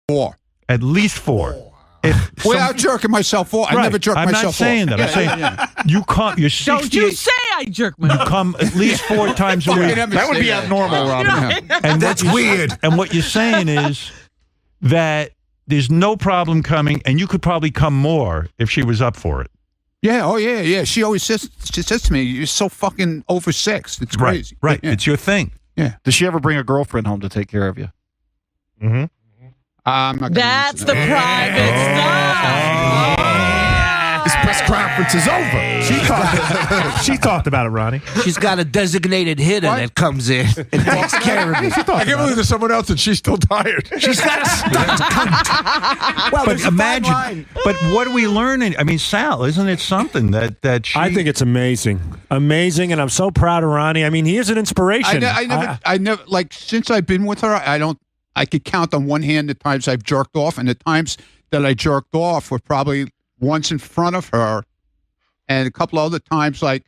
4. At least 4. Without jerking myself off. I never jerk myself off. I'm not saying that. I'm saying you come. You're 68. Don't you say I jerk myself. You come at least 4 times a week. That would be abnormal, Robin. And that's weird. And what you're saying is that there's no problem coming, and you could probably come more if she was up for it. Yeah, oh yeah. She always says to me, "You're so fucking oversexed. It's crazy." Right. Yeah. It's your thing. Yeah. Does she ever bring a girlfriend home to take care of you? Mm-hmm. I'm not. That's the private stuff. This press conference is over. She talked about it, Ronnie. She's got a designated hitter that comes in and takes care of me. I can't believe there's someone else and she's still tired. She's got a stunt cunt. Well, But imagine. But what are we learning? I mean, Sal, isn't it something that she? I think it's amazing, and I'm so proud of Ronnie. I mean, he is an inspiration. I never like since I've been with her. I could count on one hand the times I've jerked off, and the times that I jerked off were probably once in front of her, and a couple other times like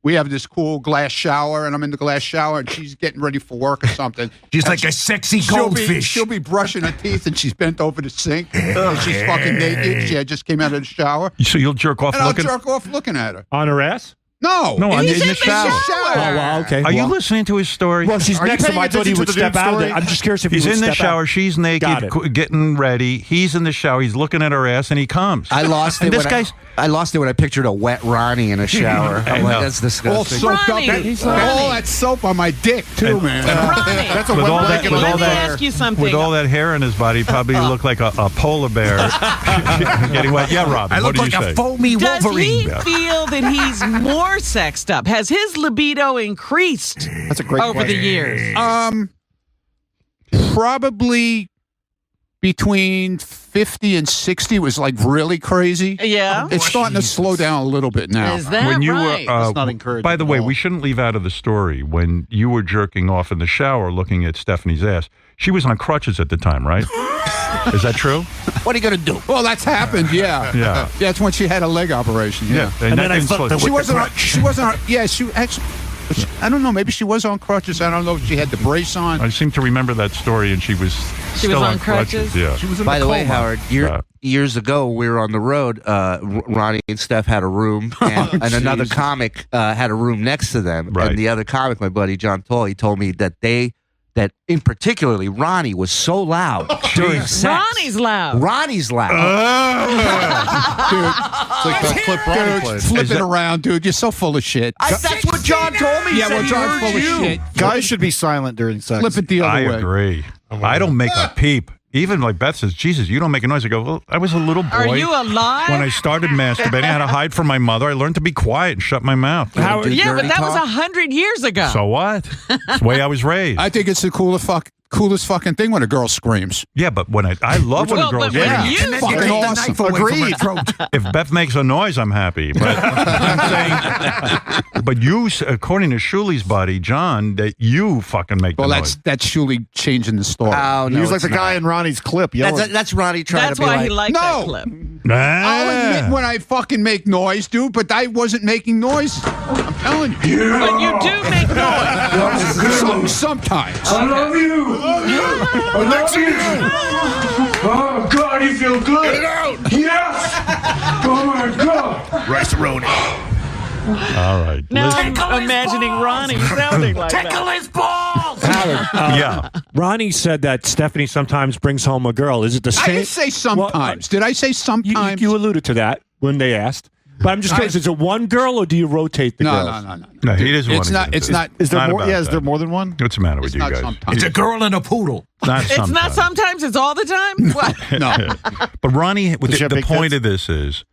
we have this cool glass shower, and I'm in the glass shower, and she's getting ready for work or something. She's like a sexy goldfish. She'll be brushing her teeth, and she's bent over the sink. And she's fucking naked. She just came out of the shower. So you'll jerk off And looking? I'll jerk off looking at her. On her ass? No. No, in He's the shower. Oh, well, okay. Are you listening to his story? Well, she's Are you next to paying him. I thought he attention would to the step dude's out of story? there. I'm just curious if He's he would in the step shower. out. She's Got naked, it. getting ready. He's in the shower. He's looking at her ass, and he comes. I lost And it. this guy's. I lost it when I pictured a wet Ronnie in a shower. I'm like, that's All disgusting. soaked Ronnie. up. All that soap on my dick, too, man. Ronnie, That's a With wet all that- blanket. with let all me that- ask you something. With all that hair in his body, probably look like a polar bear getting wet. Yeah, Robin. I what look do you like say? a foamy Does Wolverine. he feel that he's more sexed up? Has his libido increased That's a great over the question. years? Probably between 50 and 60 was like really crazy. Yeah. It's starting to slow down a little bit now. Is that When you right? were, That's not encouraging by the at way, all. we shouldn't leave out of the story when you were jerking off in the shower, looking at Stephanie's ass. She was on crutches at the time, right? Is that true? What are you going to do? Well, that's happened, yeah. Yeah. That's when she had a leg operation, yeah. And then I fucked her She wasn't on, yeah, she actually, I don't know, maybe she was on crutches. I don't know if she had the brace on. I seem to remember that story, and she was still on crutches? Yeah. She was in By the the way, coma. Howard, years ago, we were on the road. Ronnie and Steph had a room, and another comic had a room next to them. Right. And the other comic, my buddy John Toll, he told me that that in particularly Ronnie was so loud during sex. Ronnie's loud. Ronnie's loud. It's like that clip Ronnie plays. Flip it around, dude. You're so full of shit. That's what John told me. He Yeah, said well, he John's heard full of you. shit. Guys should be silent during sex. Flip it the other I way. agree. I don't make a peep. Even like Beth says, Jesus, you don't make a noise. I go, well, I was a little boy. Are you alive? When I started masturbating, I had to hide from my mother. I learned to be quiet and shut my mouth. Do yeah, but dirty that was talk. 100 years ago. So what? It's the way I was raised. I think it's the coolest fucking thing when a girl screams. Yeah, but when I love when a Well, girl but when screams. you And then Fucking you take the awesome. knife away from her Agreed. throat. If Beth makes a noise, I'm happy. But I'm saying, but you, according to Shuli's buddy, John, that you fucking make Well, the that's noise. Shuli changing the story. Oh, He no, was like it's the guy not. in Ronnie's clip yelling. That's Ronnie trying That's to be why like, he liked No. that clip. I'll admit when I fucking make noise, dude, but I wasn't making noise. I'm telling you. But you do make noise. Sometimes. I love you. Alexis. Oh, God, you feel good. Get it out. Yes. Oh, my God. Rice-a-roni. All right. Now Listen- I'm imagining Ronnie sounding like that. his balls! Howard, yeah. Ronnie said that Stephanie sometimes brings home a girl. Is it the I same? didn't say sometimes. Did I say You, sometimes? you alluded to that when they asked. But I'm just curious, is it one girl or do you rotate the no, girls? no. No, he doesn't want It's to not. get It's into not. this. Is there Not more? about Yeah, is that. there more than one? What's the matter with It's you not guys? sometimes. girl and a poodle. Not It's not sometimes, it's all the time? What? No. But Ronnie, Does she have the big point tits? of this is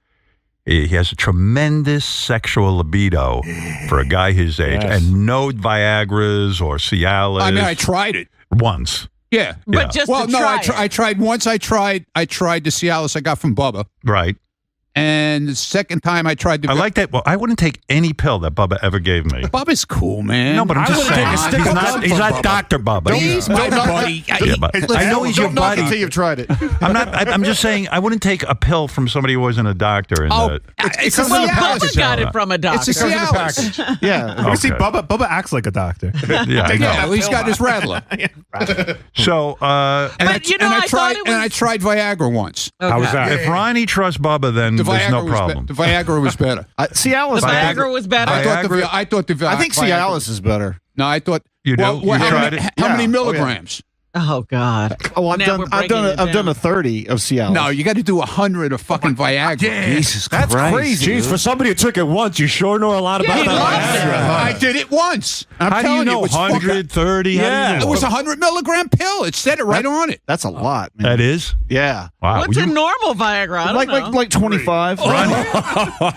he has a tremendous sexual libido for a guy his age, Yes. and no Viagras or Cialis. I mean, I tried it. once. Yeah. But Yeah. just Well, to no, try I tried once. I tried the Cialis I got from Bubba, Right. And the second time I tried to. I like that. Well, I wouldn't take any pill that Bubba ever gave me. Bubba's cool, man. No, but I'm just saying. take a stick of He's not Dr. Bubba. He's my buddy. Yeah, but I know he's your Don't knock buddy. until you've tried it. I'm just saying I wouldn't take a pill from somebody who wasn't a doctor. And, It's a Well, Cialis. Bubba got it from a doctor. It's a Cialis. Yeah. You see, Okay. Bubba acts like a doctor. yeah, I know. Yeah, he's got his Rattler. So, But, you know, I thought it was- I tried Viagra once. How was that? if Ronnie trusts Bubba, then The there's no Viagra problem. The Viagra was better. Cialis. The Viagra was better. I thought the I think Viagra- Cialis is better. No, I thought. You do? Well, You how tried many, it? How Yeah. many Oh, yeah. milligrams? Oh, God. Oh, Now we're I've breaking it done down. a 30 of Cialis. No, you got to do 100 of fucking Viagra. Jesus That's Christ. crazy. Jeez, for somebody who took it once, you sure know a lot about he that. loves it. I did it once. I'm How do telling you know? it was fucking- 130? Yeah. It was a 100 milligram pill. It said it right on it. That's a lot, man. That is? Yeah. Wow. What's a normal Viagra? I don't know. Like 25.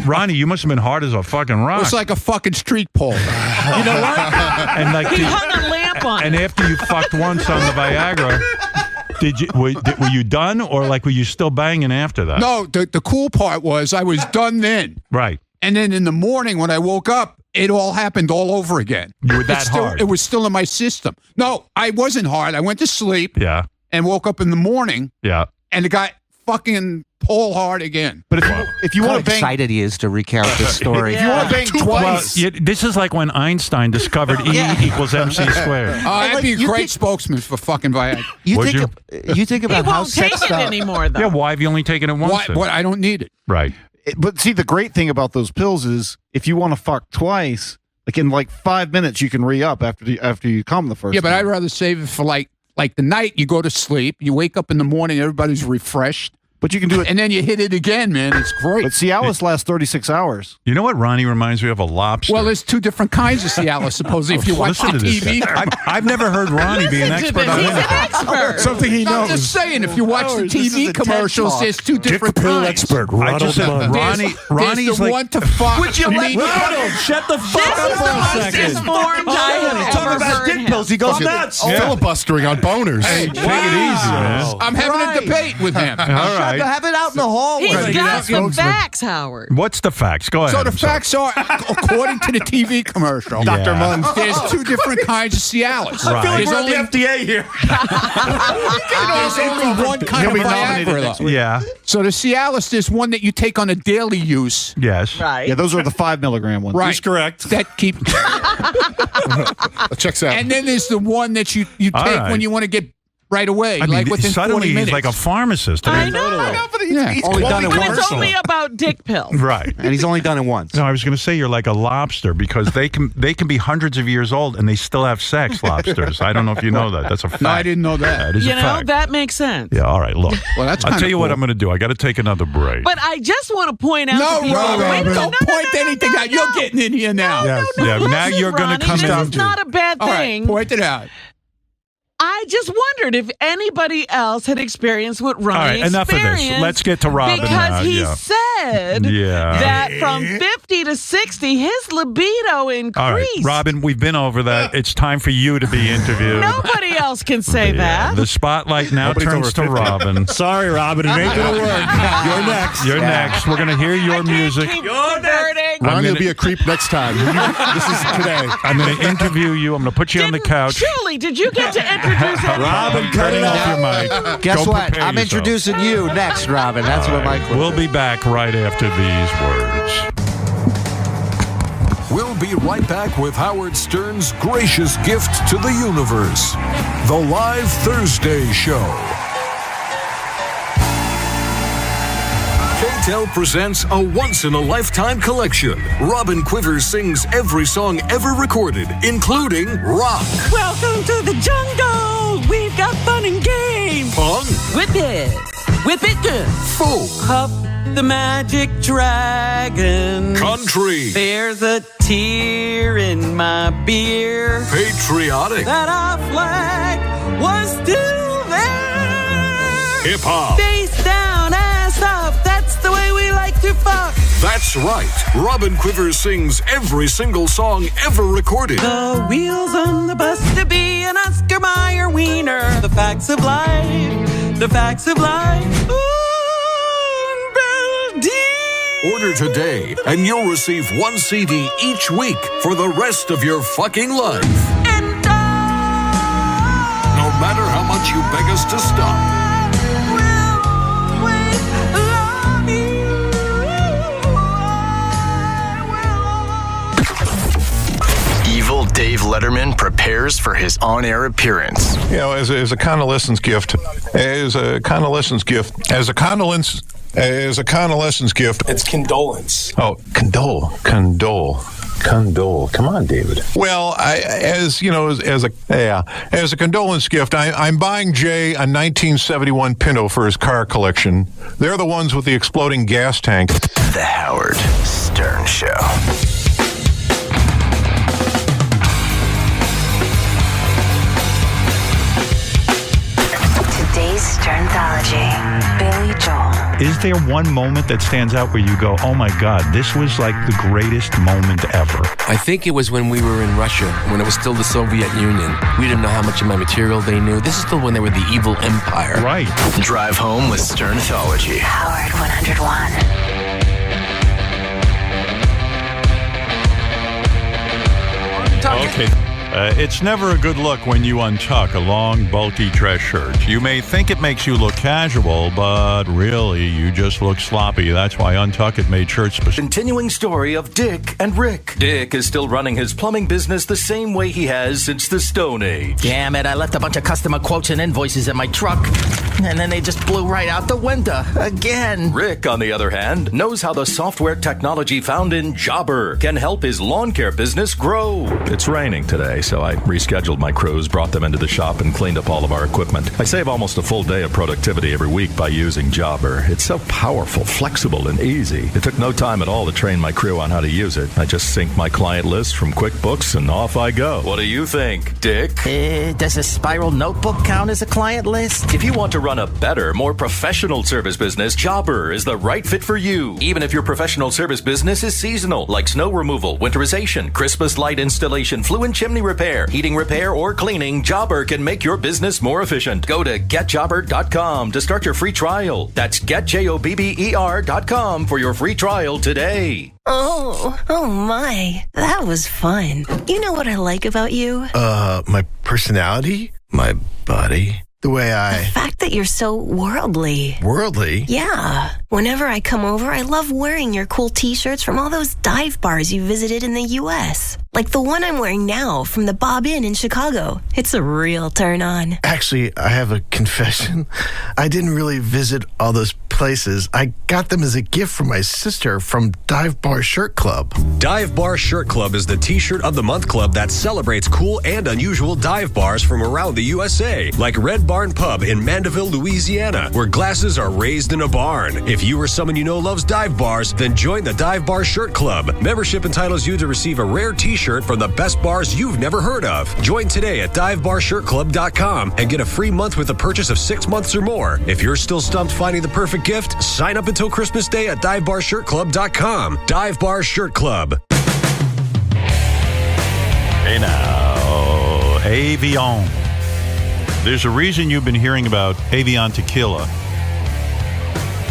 Ronnie, you must have been hard as a fucking It rock. was like a fucking street pole. You know what? and like, He hung a lamp on and it. after you fucked once on the Viagra, were you done, or like were you still banging after that? No, the cool part was I was done then. Right. And then in the morning when I woke up, it all happened all over again. You were that hard. It was still in my system. No, I wasn't hard. I went to sleep Yeah. and woke up in the morning Yeah. and it got fucking pole hard again. But if you How want to bang, excited he is to recount this story. if you want to bang Well, twice, this is like when Einstein discovered E equals MC squared. I'd be a great spokesman for fucking Viagra. You Would think, you think He about how won't take sex it anymore, though. Yeah, why have you only taken it once? Why? then? What? I don't need it. Right. but see, the great thing about those pills is if you want to fuck twice, like in like 5 minutes, you can re-up after you come the first Yeah, but time. I'd rather save it for like the night you go to sleep, you wake up in the morning, everybody's refreshed, But you can do it. and then you hit it again, man. It's great. But Cialis lasts 36 hours. You know what Ronnie reminds me of? A lobster. Well, there's two different kinds of Cialis, supposedly, if you watch the Listen to this. TV. I've never heard Ronnie be an Listen to expert this. on He's an anything. expert. Something he I'm knows. just saying, if you watch the This is TV a TED commercials, Talk. there's two Dick different pill kinds. expert, I Ronald just said Munn. Ronnie's There's the like one to fuck. Would you like- Ronald, shut the fuck This is up for the a most second. informed I have Talk ever about heard dick him. pills. He goes nuts. Filibustering on boners. Take it easy, man. I'm having a debate with him. All right. Have it out in the hallway. He's got some facts, Howard. What's the facts? Go ahead. So the I'm sorry. facts are, according to the TV commercial, Dr. Munn. there's two different kinds of Cialis. Right. I feel like There's we're only, at the FDA here. there's only one kind of He'll be nominated Viagra, next though. Yeah. So the Cialis, there's one that you take on a daily use. Yes. Right. Yeah, those are the 5 milligram ones. Right. That's correct. That keep, Checks out. and then there's the one that you take All right. when you want to get right away, I mean, like within suddenly 40 minutes. he's like a pharmacist. I know. Yeah. Only done it But once. it's only about dick pills. Right. And he's only done it once. No, I was going to say you're like a lobster because they can be hundreds of years old and they still have sex. Lobsters. I don't know if you know that. That's a fact. No, I didn't know that. That is You a know, fact. that makes sense. Yeah. All right. Look. Well, that's I'll kinda tell you what cool. I'm going to do. I got to take another break. But I just want to point out No, to people. Robin, Wait, no, don't no, no, point no, anything no, out. no. You're getting in here now. Yeah. No, Yeah. Now listen, you're going Ronnie, to come this down is to. not a bad All right, thing. point it out. I just wondered if anybody else had experienced what Ronnie All right, enough of this. experienced. Let's get to Robin because now, he yeah. said Yeah. that from 50 to 60, his libido increased. All right, Robin, we've been over that. It's time for you to be interviewed. Nobody else can say Yeah, that. the spotlight now Nobody's turns to over 50. Robin. Sorry, Robin. It ain't going to work. You're next. You're next. We're going to hear your music. Keep converting. I'm gonna- a creep next time. This is today. I'm going to interview you. I'm going to put you on the couch. Julie, did you get to introduce him? Robin, cut it off your mic. Guess Go what? prepare I'm yourself. introducing you next, Robin. That's what my clip We'll is. be back right after these words. We'll be right back with Howard Stern's gracious gift to the universe, the Live Thursday Show. KTEL presents a once-in-a-lifetime collection. Robin Quivers sings every song ever recorded, including rock, Welcome to the jungle. We've got fun and games. punk, Whip it. Whip it good. folk, Puff the magic dragon. country, There's a tear in my beer. patriotic, That our flag was still there. hip-hop. Face down, ass up. That's the way we like to fuck. That's right. Robin Quivers sings every single song ever recorded. The wheels on the bus to be an Oscar Mayer wiener. The facts of life. The facts of life. Ooh, Bill D. Order today, and you'll receive 1 CD each week for the rest of your fucking life. No matter how much you beg us to stop. Evil Dave Letterman prepares for his on-air appearance. You know, as a convalescence gift, it's condolence. Oh, condole. Come on, David. Well, as a condolence gift, I'm buying Jay a 1971 Pinto for his car collection. They're the ones with the exploding gas tank. The Howard Stern Show. Today's Sternthology, Billy Joel. Is there one moment that stands out where you go, oh my God, this was like the greatest moment ever? I think it was when we were in Russia, when it was still the Soviet Union. We didn't know how much of my material they knew. This is still when they were the evil empire. Right. Drive home with Sternthology. Howard 101. Okay. It's never a good look when you untuck a long, bulky dress shirt. You may think it makes you look casual, but really, you just look sloppy. That's why Untuck It made shirts specific. Continuing story of Dick and Rick. Dick is still running his plumbing business the same way he has since the Stone Age. Damn it, I left a bunch of customer quotes and invoices in my truck, and then they just blew right out the window. Again. Rick, on the other hand, knows how the software technology found in Jobber can help his lawn care business grow. It's raining today, so I rescheduled my crews, brought them into the shop, and cleaned up all of our equipment. I save almost a full day of productivity every week by using Jobber. It's so powerful, flexible, and easy. It took no time at all to train my crew on how to use it. I just sync my client list from QuickBooks, and off I go. What do you think, Dick? Does a spiral notebook count as a client list? If you want to run a better, more professional service business, Jobber is the right fit for you. Even if your professional service business is seasonal, like snow removal, winterization, Christmas light installation, flue and chimney repair, heating repair, or cleaning, Jobber can make your business more efficient. Go to getjobber.com to start your free trial. That's getjobber.com for your free trial today. Oh my. That was fun. You know what I like about you? My personality? My body? The way The fact that you're so worldly. Worldly? Yeah. Whenever I come over, I love wearing your cool t-shirts from all those dive bars you visited in the U.S. Like the one I'm wearing now from the Bob Inn in Chicago. It's a real turn on. Actually, I have a confession. I didn't really visit all those places. I got them as a gift from my sister from Dive Bar Shirt Club. Dive Bar Shirt Club is the T-shirt of the month club that celebrates cool and unusual dive bars from around the USA, like Red Barn Pub in Mandeville, Louisiana, where glasses are raised in a barn. If you or someone you know loves dive bars, then join the Dive Bar Shirt Club. Membership entitles you to receive a rare T-shirt from the best bars you've never heard of. Join today at divebarshirtclub.com and get a free month with a purchase of 6 months or more. If you're still stumped finding the perfect gift, sign up until Christmas Day at divebarshirtclub.com. Dive Bar Shirt Club. Hey now, Avion. There's a reason you've been hearing about Avion Tequila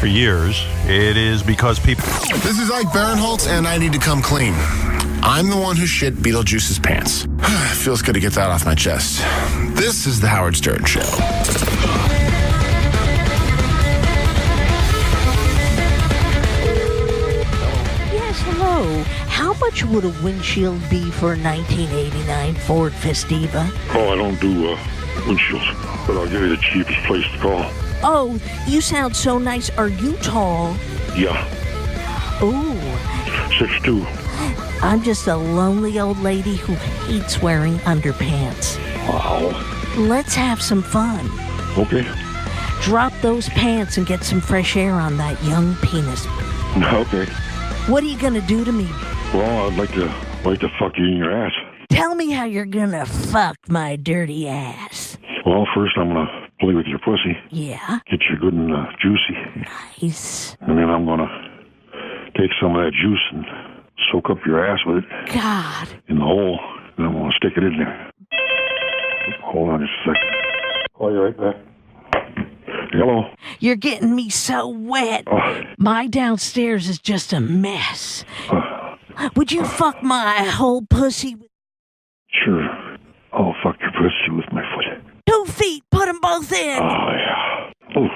for years. It is because people... This is Ike Barinholtz, and I need to come clean. I'm the one who shit Beetlejuice's pants. Feels good to get that off my chest. This is the Howard Stern Show. Hello. How much would a windshield be for a 1989 Ford Festiva? Oh, I don't do windshields, but I'll give you the cheapest place to call. Oh, you sound so nice. Are you tall? Yeah. Ooh. 6'2". I'm just a lonely old lady who hates wearing underpants. Wow. Let's have some fun. Okay. Drop those pants and get some fresh air on that young penis. Okay. What are you gonna do to me? Well, I'd like to fuck you in your ass. Tell me how you're gonna fuck my dirty ass. Well, first I'm gonna play with your pussy. Yeah? Get you good and juicy. Nice. And then I'm gonna take some of that juice and soak up your ass with it. God. In the hole. And I'm gonna stick it in there. Hold on just a second. Call you right back. Hello. You're getting me so wet. My downstairs is just a mess. Would you fuck my whole pussy? Sure. I'll fuck your pussy with my foot. 2 feet. Put them both in. Oh, yeah. Ooh.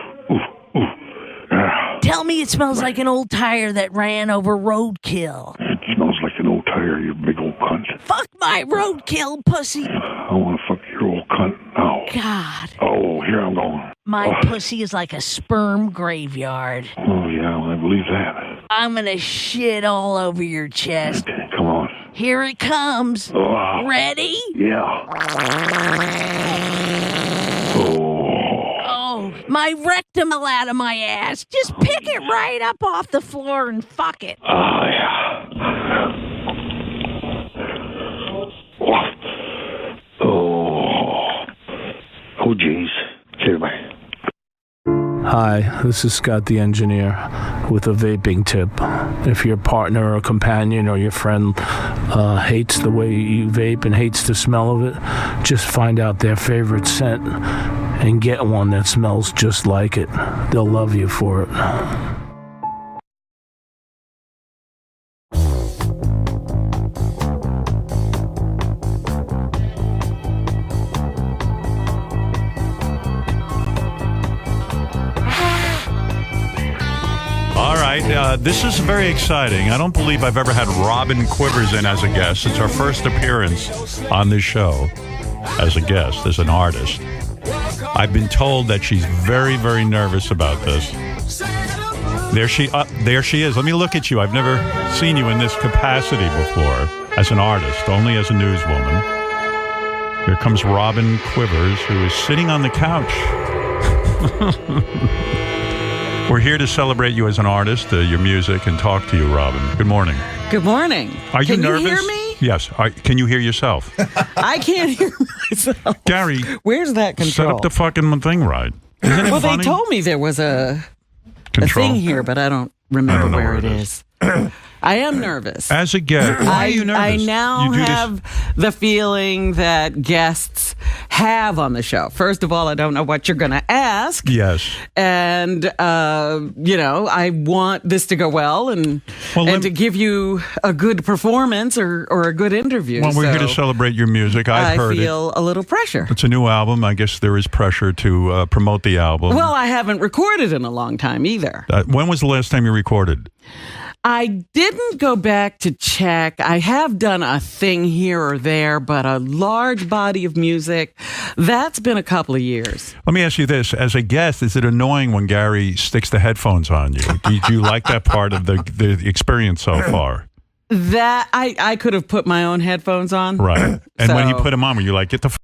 Yeah. Tell me it smells like an old tire that ran over roadkill. It smells like an old tire, you big old cunt. Fuck my roadkill pussy. I want to fuck your old cunt now. God. Oh, here I'm going. My pussy is like a sperm graveyard. Oh, yeah, well, I believe that. I'm gonna shit all over your chest. Okay, come on. Here it comes. Ready? Yeah. Oh, my rectum fell out of my ass. Just pick it right up off the floor and fuck it. Oh, yeah. Oh, jeez. Okay, bye. Hi, this is Scott the engineer with a vaping tip. If your partner or companion or your friend hates the way you vape and hates the smell of it, just find out their favorite scent and get one that smells just like it. They'll love you for it. All right, this is very exciting. I don't believe I've ever had Robin Quivers in as a guest. It's her first appearance on this show as a guest, as an artist. I've been told that she's very, very nervous about this. There she is. Let me look at you. I've never seen you in this capacity before as an artist, only as a newswoman. Here comes Robin Quivers, who is sitting on the couch. We're here to celebrate you as an artist, your music, and talk to you, Robin. Good morning. Good morning. Are you nervous? Can you hear me? Yes. Can you hear yourself? I can't hear myself. Gary. Where's that control? Set up the fucking thing right. Isn't it well, funny? they told me there was a thing here, but I don't remember where it is. I am nervous. As a guest, why are you nervous? I now have the feeling that guests have on the show. First of all, I don't know what you're going to ask. Yes. And, I want this to go well and to give you a good performance or a good interview. Well, we're here to celebrate your music. I feel a little pressure. It's a new album. I guess there is pressure to promote the album. Well, I haven't recorded in a long time either. When was the last time you recorded? I didn't go back to check. I have done a thing here or there, but a large body of music, that's been a couple of years. Let me ask you this. As a guest, is it annoying when Gary sticks the headphones on you? Did you like that part of the experience so far? That I could have put my own headphones on. Right. And when he put them on, were you like, get the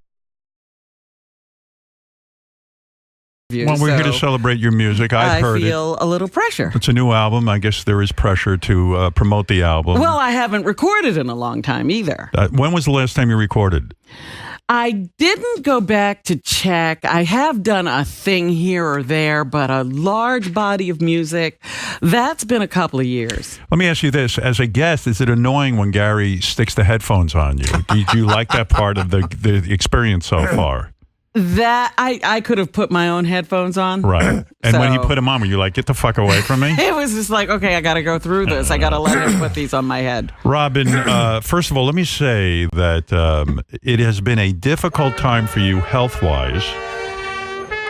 Well, we're here to celebrate your music. I feel a little pressure. It's a new album. I guess there is pressure to promote the album. Well, I haven't recorded in a long time either. When was the last time you recorded? I didn't go back to check. I have done a thing here or there, but a large body of music, that's been a couple of years. Let me ask you this. As a guest, is it annoying when Gary sticks the headphones on you? Did you like that part of the experience so far? That I could have put my own headphones on. Right. And when he put them on, were you like, get the fuck away from me? It was just like, okay, I got to go through this. I got to let him put these on my head. Robin, first of all, let me say that it has been a difficult time for you health-wise.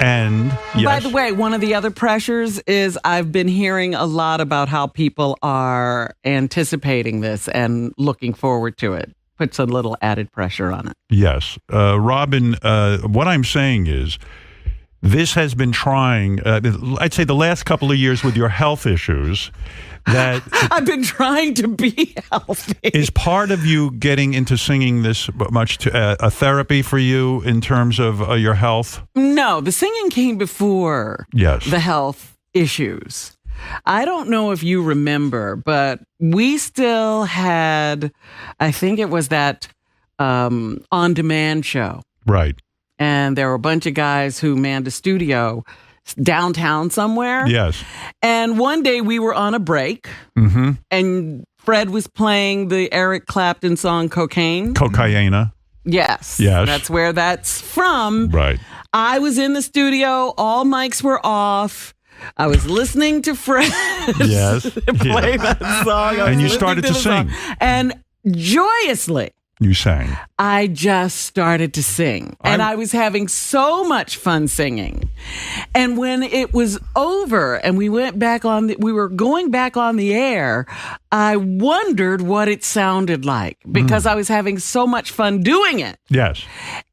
And yes. By the way, one of the other pressures is I've been hearing a lot about how people are anticipating this and looking forward to it. Puts a little added pressure on it. Yes. Robin, what I'm saying is this has been trying, I'd say the last couple of years with your health issues, that I've been trying to be healthy. Is part of you getting into singing this much to, a therapy for you in terms of your health? No, the singing came before the health issues. I don't know if you remember, but we still had, I think it was that on-demand show. Right. And there were a bunch of guys who manned a studio downtown somewhere. Yes. And one day we were on a break, and Fred was playing the Eric Clapton song Cocaine. Cocaina. Yes. Yes. That's where that's from. Right. I was in the studio. All mics were off. I was listening to Fred Yes. play that song. I was And you listening started to the song. sing. And joyously, You sang. I just started to sing. And I was having so much fun singing. And when it was over and we were going back on the air, I wondered what it sounded like because I was having so much fun doing it. Yes.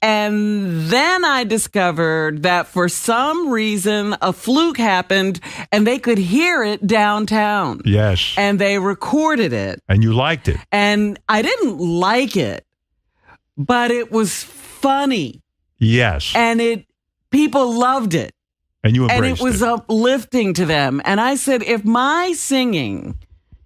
And then I discovered that for some reason a fluke happened and they could hear it downtown. Yes. And they recorded it. And you liked it. And I didn't like it, but it was funny. Yes. And people loved it. And you And embraced it was uplifting to them. And I said, if my singing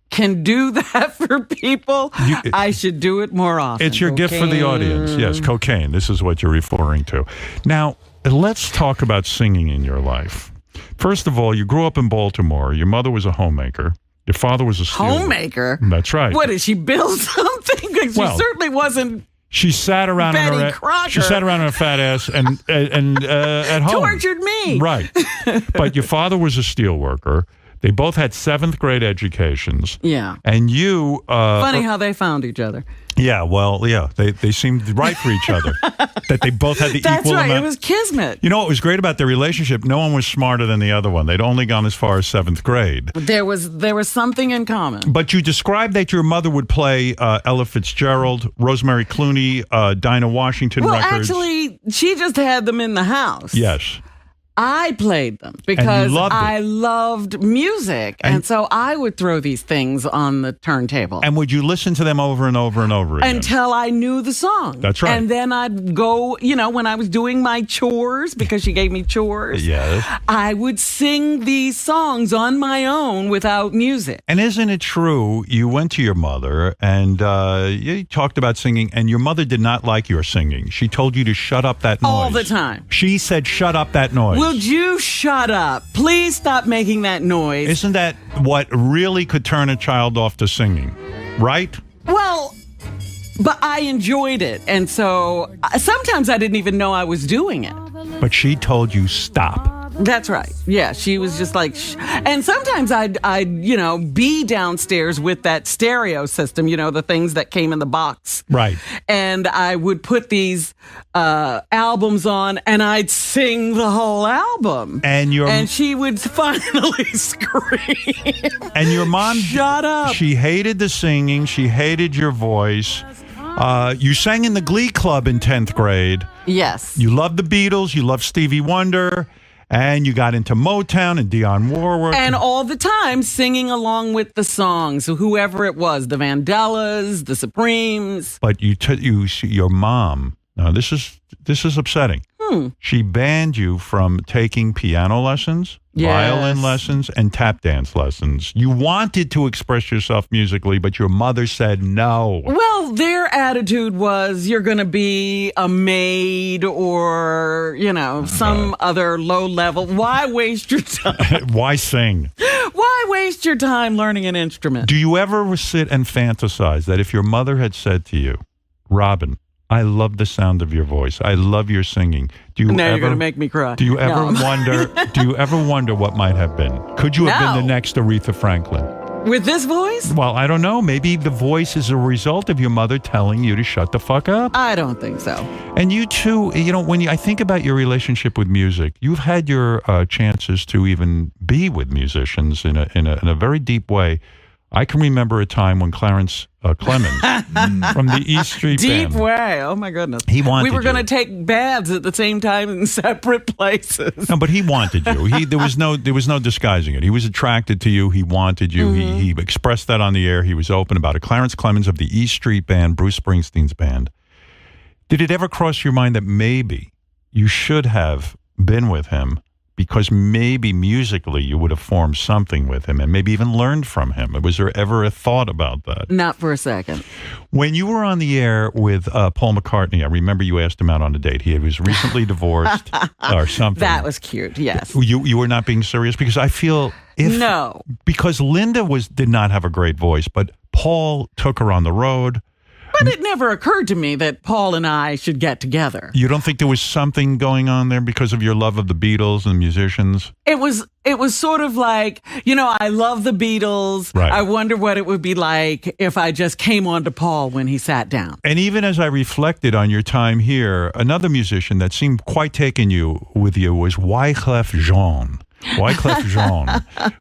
can do that for people, I should do it more often. It's your gift for the audience. Yes, cocaine. This is what you're referring to. Now, let's talk about singing in your life. First of all, you grew up in Baltimore. Your mother was a homemaker. Your father was a homemaker. That's right. What, did she build something? She certainly wasn't. She sat around Betty Crocker. She sat around on her fat ass and at home. Tortured me. Right. But your father was a steel worker. They both had 7th grade educations. Yeah. And you... Funny how they found each other. Yeah, well, yeah. They seemed right for each other. That they both had the That's equal right. amount. It was kismet. You know what was great about their relationship? No one was smarter than the other one. They'd only gone as far as 7th grade. There was something in common. But you described that your mother would play Ella Fitzgerald, Rosemary Clooney, Dinah Washington records. Actually, she just had them in the house. Yes. I played them because loved it. I loved music. And so I would throw these things on the turntable. And would you listen to them over and over and over again? Until I knew the song. That's right. And then I'd go, when I was doing my chores, because she gave me chores, Yes. I would sing these songs on my own without music. And isn't it true, you went to your mother and you talked about singing, and your mother did not like your singing. She told you to shut up that noise. All the time. She said, shut up that noise. Will you shut up? Please stop making that noise. Isn't that what really could turn a child off to singing? Right? Well, but I enjoyed it. And so sometimes I didn't even know I was doing it. But she told you stop. That's right. Yeah, she was just like, and sometimes I'd be downstairs with that stereo system, the things that came in the box. Right. And I would put these albums on and I'd sing the whole album. And she would finally scream. And your mom, shut up. She hated the singing. She hated your voice. You sang in the Glee Club in 10th grade. Yes. You loved the Beatles. You loved Stevie Wonder. And you got into Motown and Dionne Warwick. And all the time singing along with the songs, whoever it was, the Vandellas, the Supremes. But your mom, now this is upsetting. She banned you from taking piano lessons, violin lessons, and tap dance lessons. You wanted to express yourself musically, but your mother said no. Well, their attitude was you're going to be a maid or, some other low level. Why waste your time? Why sing? Why waste your time learning an instrument? Do you ever sit and fantasize that if your mother had said to you, Robin, I love the sound of your voice. I love your singing. You're going to make me cry. Do you ever wonder? Do you ever wonder what might have been? Could you have been the next Aretha Franklin? With this voice? Well, I don't know. Maybe the voice is a result of your mother telling you to shut the fuck up. I don't think so. And you too, when I think about your relationship with music, you've had your chances to even be with musicians in a very deep way. I can remember a time when Clarence Clemens from the East Street Band. Deep way. Oh, my goodness. He wanted We were going to take baths at the same time in separate places. No, but he wanted you. There was no disguising it. He was attracted to you. He wanted you. Mm-hmm. He expressed that on the air. He was open about it. Clarence Clemens of the East Street Band, Bruce Springsteen's band. Did it ever cross your mind that maybe you should have been with him because maybe musically you would have formed something with him and maybe even learned from him? Was there ever a thought about that? Not for a second. When you were on the air with Paul McCartney, I remember you asked him out on a date. He was recently divorced or something. That was cute, yes. You were not being serious? Because I feel No. Because Linda did not have a great voice, but Paul took her on the road. But it never occurred to me that Paul and I should get together. You don't think there was something going on there because of your love of the Beatles and the musicians? It was sort of like, I love the Beatles. Right. I wonder what it would be like if I just came on to Paul when he sat down. And even as I reflected on your time here, another musician that seemed quite taken with you was Wyclef Jean. Wyclef Jean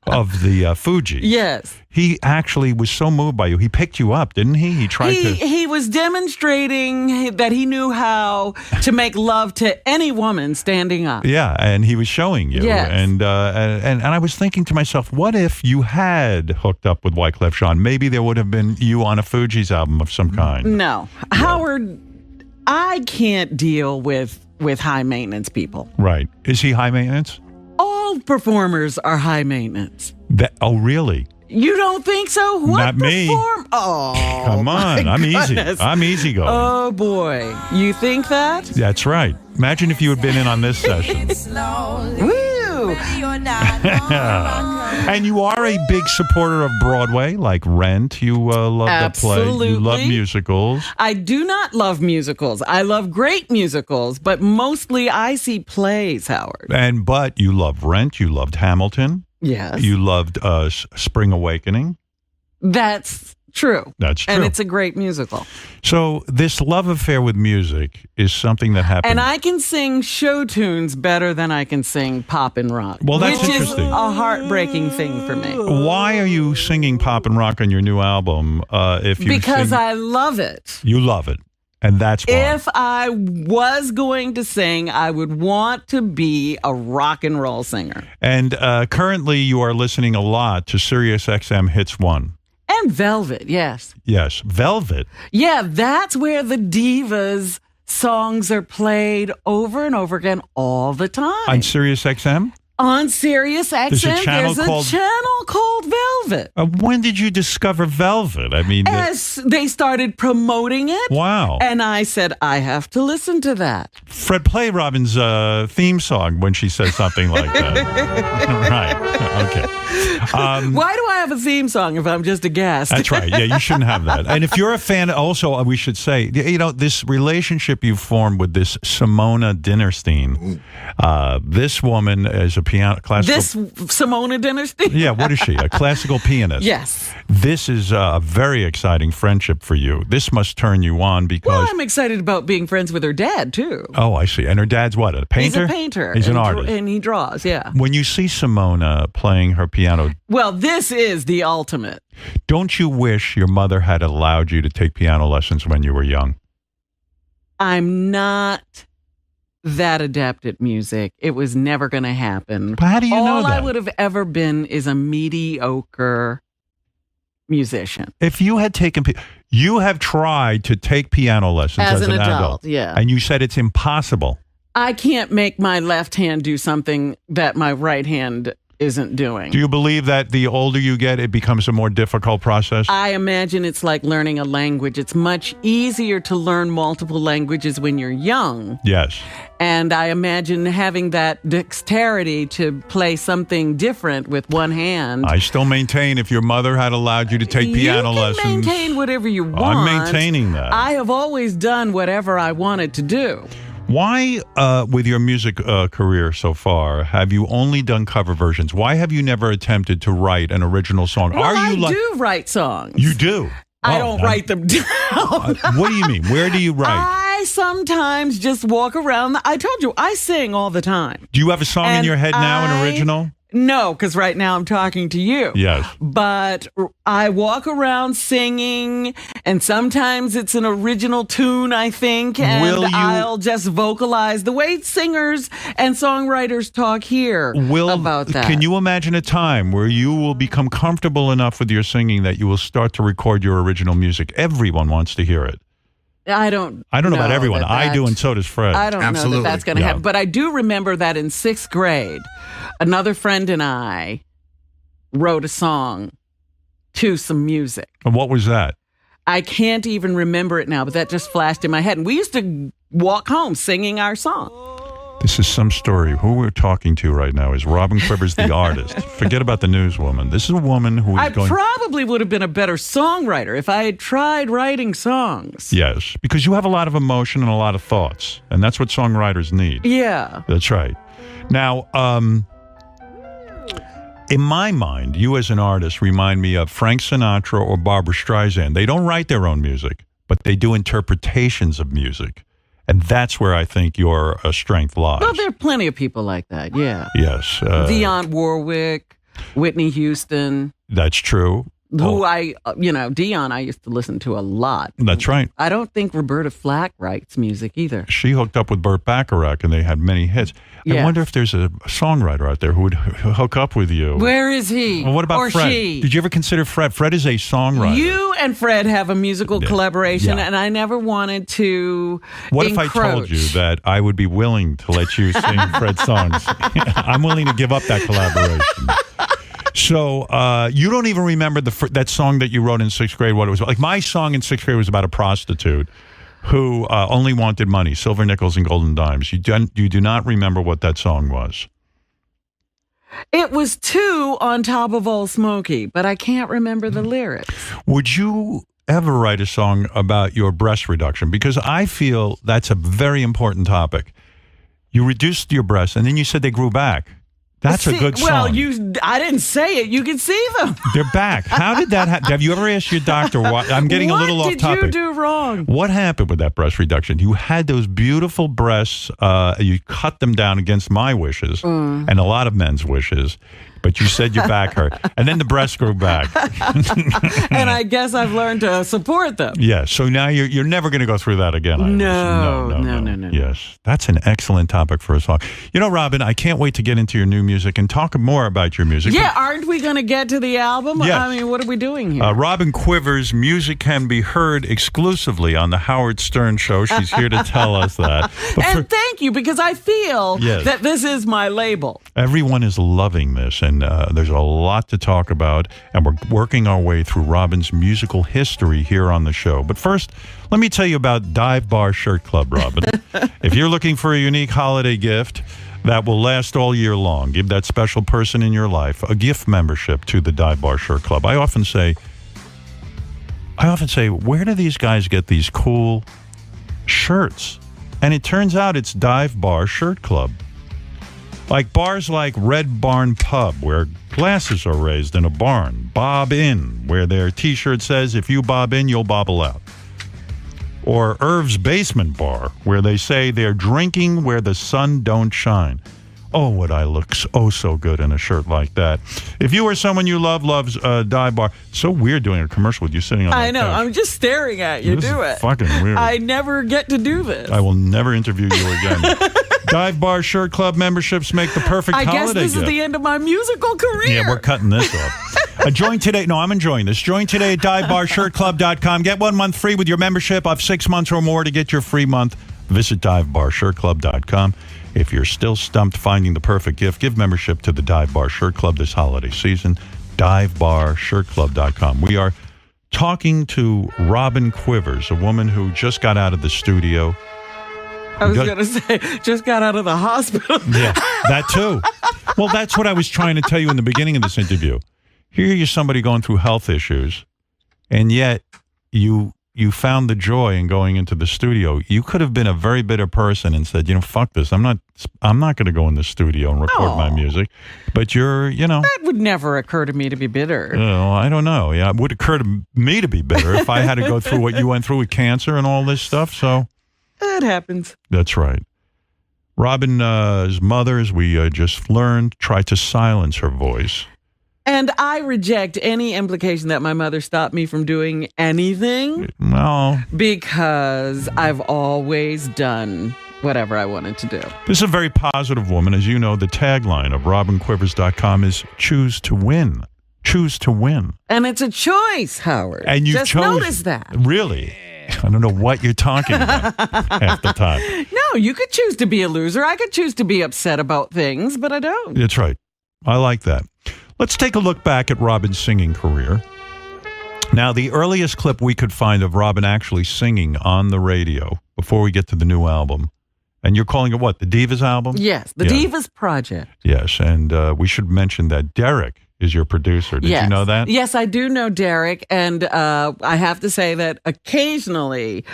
of the Fugees. Yes. He actually was so moved by you. He picked you up, didn't he? He was demonstrating that he knew how to make love to any woman standing up. Yeah, and he was showing you. Yes. And I was thinking to myself, what if you had hooked up with Wyclef Jean? Maybe there would have been you on a Fugees album of some kind. No. Howard, I can't deal with high maintenance people. Right. Is he high maintenance? All performers are high maintenance. Oh, really? You don't think so? What Not me. Oh, come on. I'm easy. I'm easygoing. Oh, boy. You think that? That's right. Imagine if you had been in on this session. Woo! And you are a big supporter of Broadway, like Rent. You love the play. You love musicals. I do not love musicals. I love great musicals, but mostly I see plays, Howard. But you love Rent. You loved Hamilton. Yes. You loved Spring Awakening. That's true. That's true. And it's a great musical. So this love affair with music is something that happened. And I can sing show tunes better than I can sing pop and rock. Well, that's which interesting. Is a heartbreaking thing for me. Why are you singing pop and rock on your new album? Because I love it. You love it. And that's why. If I was going to sing, I would want to be a rock and roll singer. And currently you are listening a lot to Sirius XM Hits 1. And Velvet, yes. Yes, Velvet. Yeah, that's where the divas songs are played over and over again all the time. On Sirius XM? On Sirius XM, there's a channel called Velvet. When did you discover Velvet? I mean, as they started promoting it. Wow. And I said, I have to listen to that. Fred, play Robin's theme song when she says something like that. Right. Okay. Why do I have a theme song if I'm just a guest? That's right. Yeah, you shouldn't have that. And if you're a fan, also, we should say, this relationship you formed with this Simona Dinnerstein, this woman is a classical. This Simona Dinnerstein? Yeah, what is she? A classical pianist. Yes. This is a very exciting friendship for you. This must turn you on because... Well, I'm excited about being friends with her dad, too. Oh, I see. And her dad's what, a painter? He's a painter. He's an artist. And he draws, yeah. When you see Simona playing her piano... Well, this is the ultimate. Don't you wish your mother had allowed you to take piano lessons when you were young? I'm not that adept at music. It was never going to happen. But how do you know that? All I would have ever been is a mediocre musician. If you had taken... You have tried to take piano lessons as an adult. Yeah. And you said it's impossible. I can't make my left hand do something that my right hand isn't doing. Do you believe that the older you get, it becomes a more difficult process? I imagine it's like learning a language. It's much easier to learn multiple languages when you're young. Yes. And I imagine having that dexterity to play something different with one hand. I still maintain if your mother had allowed you to take piano lessons. You can maintain whatever you want. I'm maintaining that. I have always done whatever I wanted to do. Why, with your music career so far, have you only done cover versions? Why have you never attempted to write an original song? Well, I do write songs. You do? I don't write them down. What do you mean? Where do you write? I sometimes just walk around. I told you, I sing all the time. Do you have a song in your head now, an original? No, because right now I'm talking to you. Yes. But I walk around singing, and sometimes it's an original tune, I think, and I'll just vocalize the way singers and songwriters talk here about that. Can you imagine a time where you will become comfortable enough with your singing that you will start to record your original music? Everyone wants to hear it. I don't know about everyone. I do, and so does Fred. I don't know that that's going to happen. But I do remember that in 6th grade, another friend and I wrote a song to some music. And what was that? I can't even remember it now, but that just flashed in my head. And we used to walk home singing our song. This is some story. Who we're talking to right now is Robin Quivers, the artist. Forget about the newswoman. This is a woman who is going... probably would have been a better songwriter if I had tried writing songs. Yes, because you have a lot of emotion and a lot of thoughts, and that's what songwriters need. Yeah. That's right. Now, in my mind, you as an artist remind me of Frank Sinatra or Barbra Streisand. They don't write their own music, but they do interpretations of music. And that's where I think your strength lies. Well, there are plenty of people like that, yeah. Yes. Dionne Warwick, Whitney Houston. That's true. Who Dionne I used to listen to a lot. That's right. I don't think Roberta Flack writes music either. She hooked up with Burt Bacharach, and they had many hits. I wonder if there's a songwriter out there who would hook up with you. Where is he? Well, what about or Fred? she? Did you ever consider Fred? Fred is a songwriter. You and Fred have a musical collaboration, and I never wanted to What encroach. if I told you that I would be willing to let you sing Fred's songs? I'm willing to give up that collaboration. So you don't even remember that song that you wrote in 6th grade, what it was like. My song in 6th grade was about a prostitute who only wanted money, silver nickels and golden dimes. You do not remember what that song was. It was 2 on top of Old Smoky, but I can't remember the lyrics. Would you ever write a song about your breast reduction? Because I feel that's a very important topic. You reduced your breasts, and then you said they grew back. That's a good song. Well, I didn't say it. You can see them. They're back. How did that happen? Have you ever asked your doctor why? I'm getting a little off topic. What did you do wrong? What happened with that breast reduction? You had those beautiful breasts. You cut them down against my wishes and a lot of men's wishes. But you said your back hurt. And then the breasts grew back. And I guess I've learned to support them. Yeah. So now you're never going to go through that again. No. Yes. That's an excellent topic for a song. You know, Robin, I can't wait to get into your new music and talk more about your music. Yeah. Aren't we going to get to the album? Yes. I mean, what are we doing here? Robin Quivers' music can be heard exclusively on the Howard Stern Show. She's here to tell us that. And thank you, because I feel that this is my label. Everyone is loving this, and there's a lot to talk about, and we're working our way through Robin's musical history here on the show. But first, let me tell you about Dive Bar Shirt Club, Robin. If you're looking for a unique holiday gift that will last all year long, give that special person in your life a gift membership to the Dive Bar Shirt Club. I often say, where do these guys get these cool shirts? And it turns out it's Dive Bar Shirt Club. Like bars like Red Barn Pub, where glasses are raised in a barn. Bob In, where their T-shirt says, if you bob in, you'll bobble out. Or Irv's Basement Bar, where they say they're drinking where the sun don't shine. Oh, would I look so good in a shirt like that. If you or someone you loves Dive Bar. So weird doing a commercial with you sitting on I know. couch. I'm just staring at you. This do is it. Fucking weird. I never get to do this. I will never interview you again. Dive Bar Shirt Club memberships make the perfect holiday gift. I guess this is the end of my musical career. Yeah, we're cutting this off. Join today. No, I'm enjoying this. Join today at divebarshirtclub.com. Get 1 month free with your membership of 6 months or more. To get your free month, visit divebarshirtclub.com. If you're still stumped finding the perfect gift, give membership to the Dive Bar Shirt Club this holiday season. divebarshirtclub.com. We are talking to Robin Quivers, a woman who just got out of the studio. I was going to say, just got out of the hospital. Yeah, that too. Well, that's what I was trying to tell you in the beginning of this interview. Here you're somebody going through health issues, and yet you found the joy in going into the studio. You could have been a very bitter person and said, fuck this. I'm not going to go in the studio and record my music. But you're. That would never occur to me to be bitter. I don't know. Yeah, it would occur to me to be bitter if I had to go through what you went through with cancer and all this stuff. So it happens. That's right. Robin's mother, as we just learned, tried to silence her voice. And I reject any implication that my mother stopped me from doing anything. No. Because I've always done whatever I wanted to do. This is a very positive woman. As you know, the tagline of RobinQuivers.com is choose to win. Choose to win. And it's a choice, Howard. And you just notice that. Really? I don't know what you're talking about half the time. No, you could choose to be a loser. I could choose to be upset about things, but I don't. That's right. I like that. Let's take a look back at Robin's singing career. Now, the earliest clip we could find of Robin actually singing on the radio before we get to the new album And you're calling it what? The Divas album? Yes, the Divas Project. Yes, and we should mention that Derek is your producer. Did you know that? Yes, I do know Derek, and I have to say that occasionally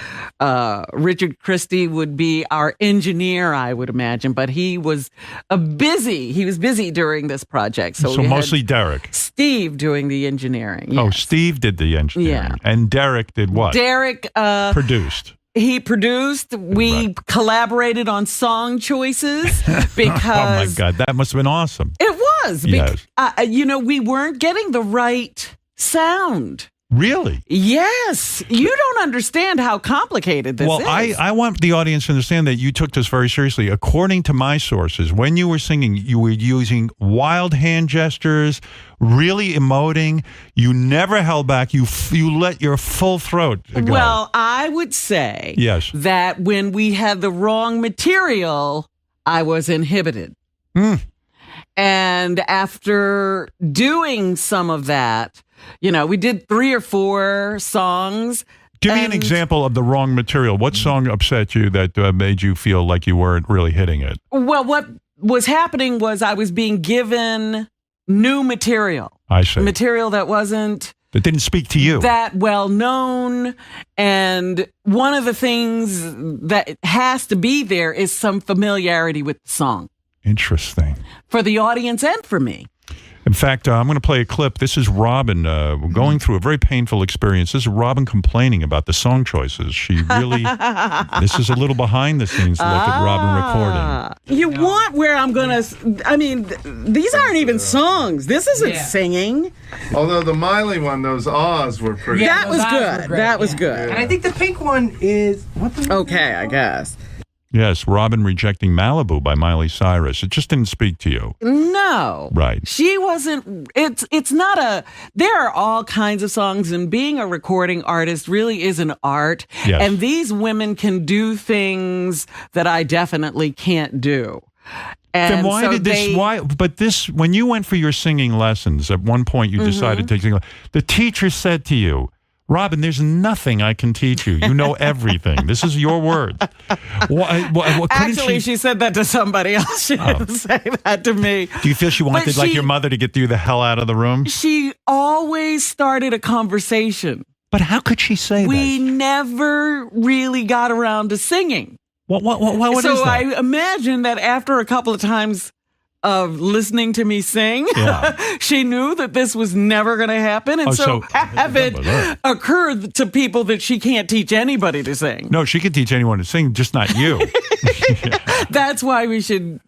Richard Christie would be our engineer, I would imagine, but he was busy. He was busy during this project. So we mostly had Derek. Steve doing the engineering. Oh, yes. Steve did the engineering. Yeah. And Derek did what? Derek produced. He produced. We collaborated on song choices because. Oh my God, that must have been awesome. It was. Yes. We weren't getting the right sound. Really? Yes. You don't understand how complicated this is. Well, I want the audience to understand that you took this very seriously. According to my sources, when you were singing, you were using wild hand gestures, really emoting. You never held back. You let your full throat go. Well, I would say that when we had the wrong material, I was inhibited. And after doing some of that, we did 3 or 4 songs. Give me an example of the wrong material. What song upset you that made you feel like you weren't really hitting it? Well, what was happening was I was being given new material. I see. Material that didn't speak to you. That well known. And one of the things that has to be there is some familiarity with the song. Interesting. For the audience and for me. In fact, I'm going to play a clip. This is Robin going through a very painful experience. This is Robin complaining about the song choices. She really, this is a little behind the scenes look at Robin recording. You want where I'm going to, these aren't even songs. This isn't singing. Although the Miley one, those ahs were pretty. That was good. That was good. And I think the pink one is, okay, I guess. Yes, Robin rejecting Malibu by Miley Cyrus. It just didn't speak to you. No. Right. She wasn't, it's not there are all kinds of songs, and being a recording artist really is an art. Yes. And these women can do things that I definitely can't do. And then why did this, when you went for your singing lessons, at one point you decided to take singing, the teacher said to you, Robin, there's nothing I can teach you. You know everything. This is your word. Actually, she said that to somebody else. She didn't say that to me. Do you feel she wanted your mother to get you the hell out of the room? She always started a conversation. But how could she say that? We never really got around to singing. What is so that? I imagine that after a couple of times of listening to me sing, she knew that this was never going to happen, and so have it occurred to people that she can't teach anybody to sing. No, she can teach anyone to sing, just not you. That's why we should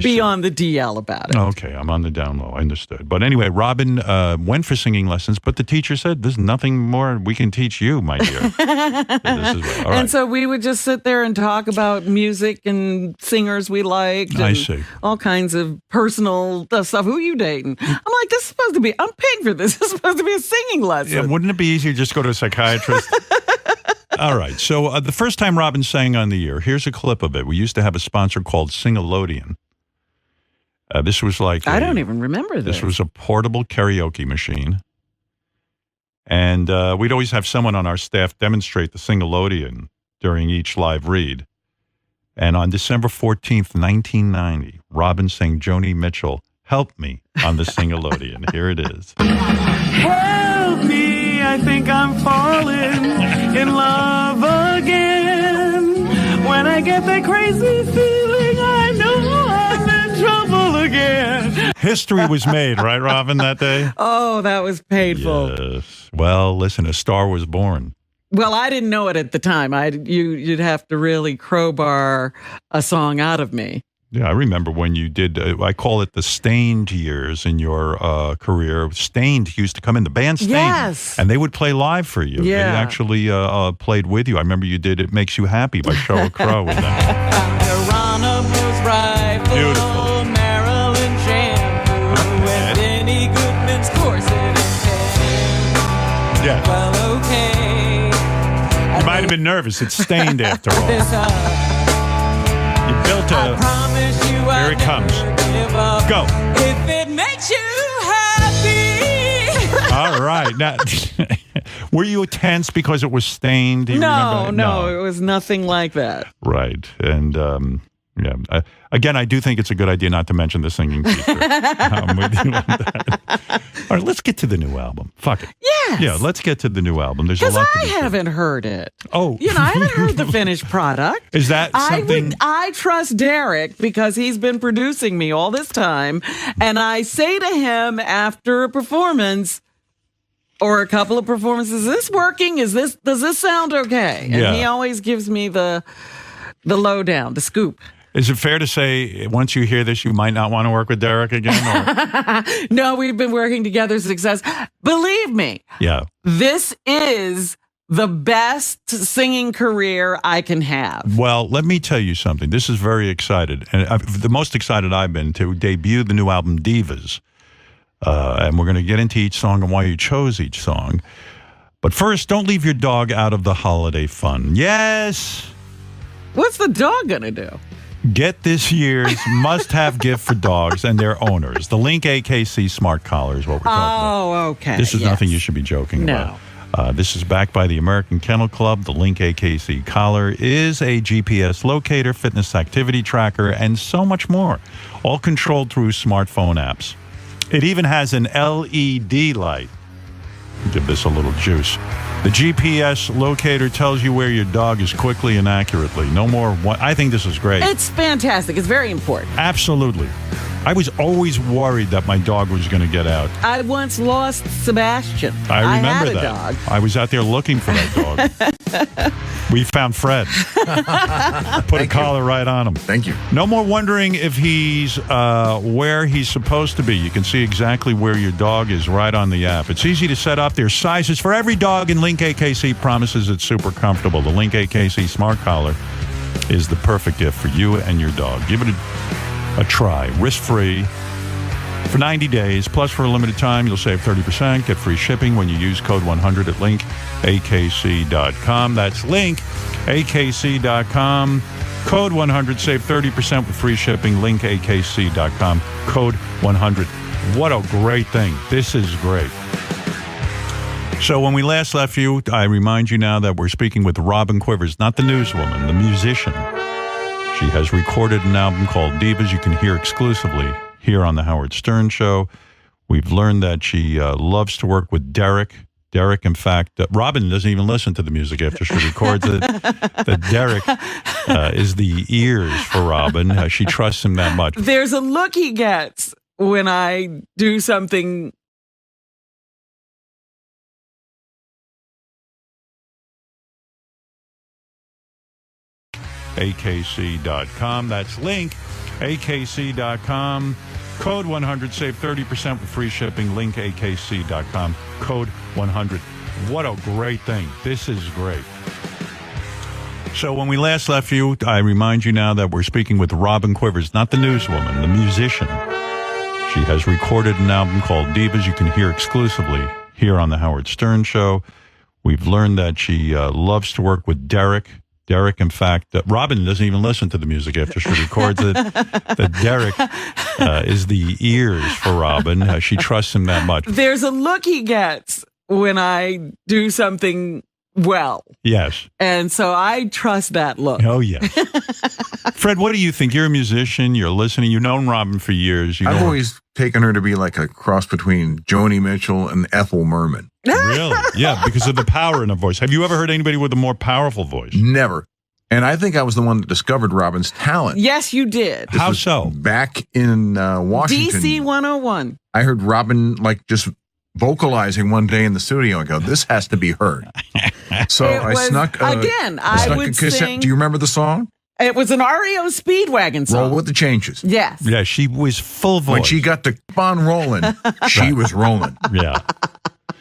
be on the DL about it. Okay, I'm on the down low. I understood. But anyway, Robin went for singing lessons, but the teacher said, there's nothing more we can teach you, my dear. And so we would just sit there and talk about music and singers we liked. I and see. All kinds of personal stuff. Who are you dating? I'm like, this is supposed to be, I'm paying for this. This is supposed to be a singing lesson. Yeah, wouldn't it be easier to just go to a psychiatrist? All right. So the first time Robin sang on the air, here's a clip of it. We used to have a sponsor called Sing-a-Lodeon. This was like I don't even remember this. This was a portable karaoke machine. And we'd always have someone on our staff demonstrate the Sing-a-Lodeon during each live read. And on December 14th, 1990, Robin sang Joni Mitchell, Help Me, on the Sing-a-Lodeon. Here it is. Help me, I think I'm falling in love again. When I get that crazy feeling, I know I'm in trouble again. History was made, right, Robin, that day? Oh, that was painful. Yes. Well, listen, a star was born. Well, I didn't know it at the time. You'd have to really crowbar a song out of me. Yeah, I remember when you did, I call it the Stained years in your career. Stained used to come in, the band Stained. Yes. And they would play live for you. Yeah. They actually played with you. I remember you did It Makes You Happy by Sheryl Crow with them. Geronimo's rifle, Beautiful. Maryland shampoo, with Benny Goodman's corset and tan. Yeah. Well, okay. You might have been nervous. It's Stained after all. You built a... Here it comes. Go. If it makes you happy. All right. Now, Were you tense because it was stained? Do you remember? No, it was nothing like that. Right. And yeah. Again, I do think it's a good idea not to mention the singing teacher. I'm with you on that. All right, let's get to the new album. Fuck it. Yes. Yeah, let's get to the new album. There's a Because lot I to be haven't heard it. Oh. I haven't heard the finished product. Is that something? I trust Derek because he's been producing me all this time. And I say to him after a performance or a couple of performances, is this working? Does this sound okay? And Yeah. he always gives me the lowdown, the scoop. Is it fair to say once you hear this, you might not want to work with Derek again? Or? No, we've been working together success. Believe me, Yeah. this is the best singing career I can have. Well, let me tell you something. This is very excited. And the most excited I've been to debut the new album, Divas. And we're going to get into each song and why you chose each song. But first, don't leave your dog out of the holiday fun. Yes. What's the dog going to do? Get this year's must-have gift for dogs and their owners. The Link AKC Smart Collar is what we're talking about. Oh, okay. This is yes. nothing you should be joking No. about. This is backed by the American Kennel Club. The Link AKC Collar is a GPS locator, fitness activity tracker, and so much more, all controlled through smartphone apps. It even has an LED light. Give this a little juice. The GPS locator tells you where your dog is quickly and accurately. No more. I think this is great. It's fantastic. It's very important. Absolutely. I was always worried that my dog was going to get out. I once lost Sebastian. I remember had a that. dog. I was out there looking for that dog. We found Fred. Put a collar right on him. Thank you. No more wondering if he's where he's supposed to be. You can see exactly where your dog is right on the app. It's easy to set up. There's sizes for every dog, and Link AKC promises it's super comfortable. The Link AKC Smart Collar is the perfect gift for you and your dog. Give it a try, risk-free, for 90 days. Plus, for a limited time, you'll save 30%. Get free shipping when you use code 100 at linkakc.com. That's linkakc.com. Code 100. Save 30% with free shipping. Linkakc.com. Code 100. What a great thing. This is great. So when we last left you, I remind you now that we're speaking with Robin Quivers, not the newswoman, the musician. She has recorded an album called Divas. You can hear exclusively here on The Howard Stern Show. We've learned that she loves to work with Derek. Derek, in fact, Robin doesn't even listen to the music after she records it. That Derek is the ears for Robin. She trusts him that much. There's a look he gets when I do something. AKC.com. That's linkakc.com. Code 100. Save 30% with free shipping. Linkakc.com. Code 100. What a great thing. This is great. So when we last left you, I remind you now that we're speaking with Robin Quivers, not the newswoman, the musician. She has recorded an album called Divas. You can hear exclusively here on The Howard Stern Show. We've learned that she loves to work with Derek. Derek, in fact, Robin doesn't even listen to the music after she records it. That Derek is the ears for Robin. She trusts him that much. There's a look he gets when I do something well. Yes. And so I trust that look. Oh, yes. Fred, what do you think? You're a musician. You're listening. You've known Robin for years. I've always taken her to be like a cross between Joni Mitchell and Ethel Merman. Really? Yeah, because of the power in her voice. Have you ever heard anybody with a more powerful voice? Never. And I think I was the one that discovered Robin's talent. Yes, you did. This How was so? Back in Washington. DC 101. I heard Robin just vocalizing one day in the studio and go, this has to be heard. So It I was- snuck again, I I snuck would a cassette. sing- Do you remember the song? It was an REO Speedwagon song. Roll with the changes. Yes. Yeah, she was full voice. When she got to keep on rolling, she was rolling. Yeah.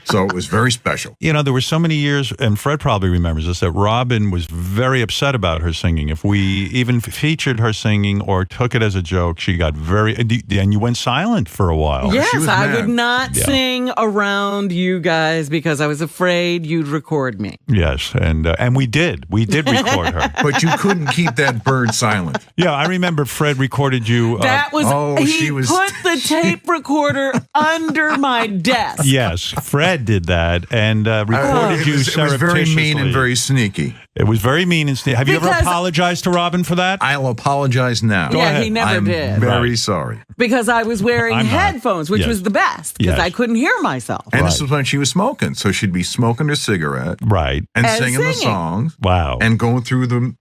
So it was very special. You know, there were so many years, and Fred probably remembers this, that Robin was very upset about her singing. If we even featured her singing or took it as a joke, she got very, and you went silent for a while. Yes, She was I mad. would not Yeah. sing around you guys because I was afraid you'd record me. Yes, and we did. We did record her. But you couldn't keep that bird silent. Yeah, I remember Fred recorded you. That was, oh, he she was- put the tape recorder under my desk. Yes, Fred dad did that and recorded you it was surreptitiously. very mean and very sneaky. It was very mean and sneaky. Have you ever Because- apologized to Robin for that? I'll apologize now. Go Yeah, ahead. he never I'm did. very sorry. Because I was wearing I'm not. headphones, which Yes. was the best, because Yes. I couldn't hear myself. And this was when she was smoking, so she'd be smoking her cigarette, Right. and And singing the singing. songs, Wow. and going through the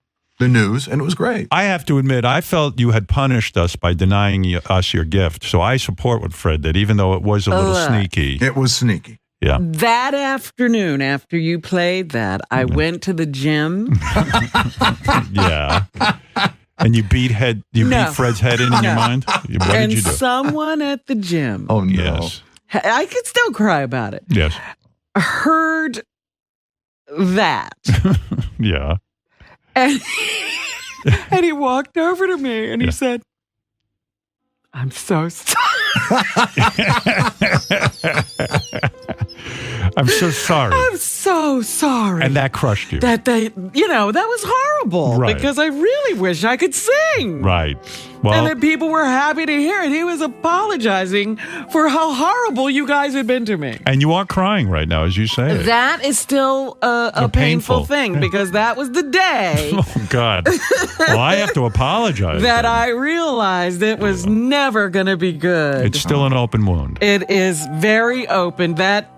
news, and it was great. I have to admit, I felt you had punished us by denying us your gift. So I support what Fred did, even though it was a little Look. sneaky. It was sneaky. Yeah. That afternoon, after you played that, I went to the gym. Yeah. And you beat No. Fred's head in your No. mind? What and did you do? someone at the gym, Oh, no. Yes. I could still cry about it, Yes. heard that. Yeah. And, and he walked over to me and he Yeah. said, I'm so sorry. I'm so sorry. I'm so sorry. And that crushed you. that that was horrible Right. because I really wish I could sing. Right. And Well, that people were happy to hear it. He was apologizing for how horrible you guys had been to me. and you are crying right now as you say it. That is still a painful. painful thing because that was the day Oh, God. Well, I have to apologize. that then. I realized it was never going to be good. It's still an open wound. It is very open. That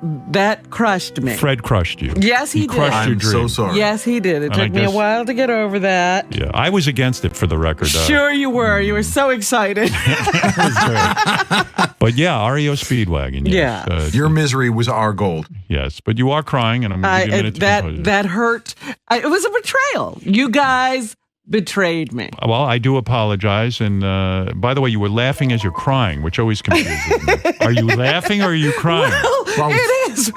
crushed me. Fred crushed you. Yes, he did. crushed your I'm so dream. sorry. Yes, he did. It And I took me a guess- while to get over that. Yeah, I was against it for the record. Sure you were. You were so excited. But yeah, REO Speedwagon. Yes. Yeah. Your misery was our gold. Yes, but you are crying, and I'm going to give you a minute to compose it. that hurt. It was a betrayal. You guys betrayed me. Well, I do apologize. And by the way, you were laughing as you're crying, which always confuses me. Are you laughing or are you crying? Well, it is.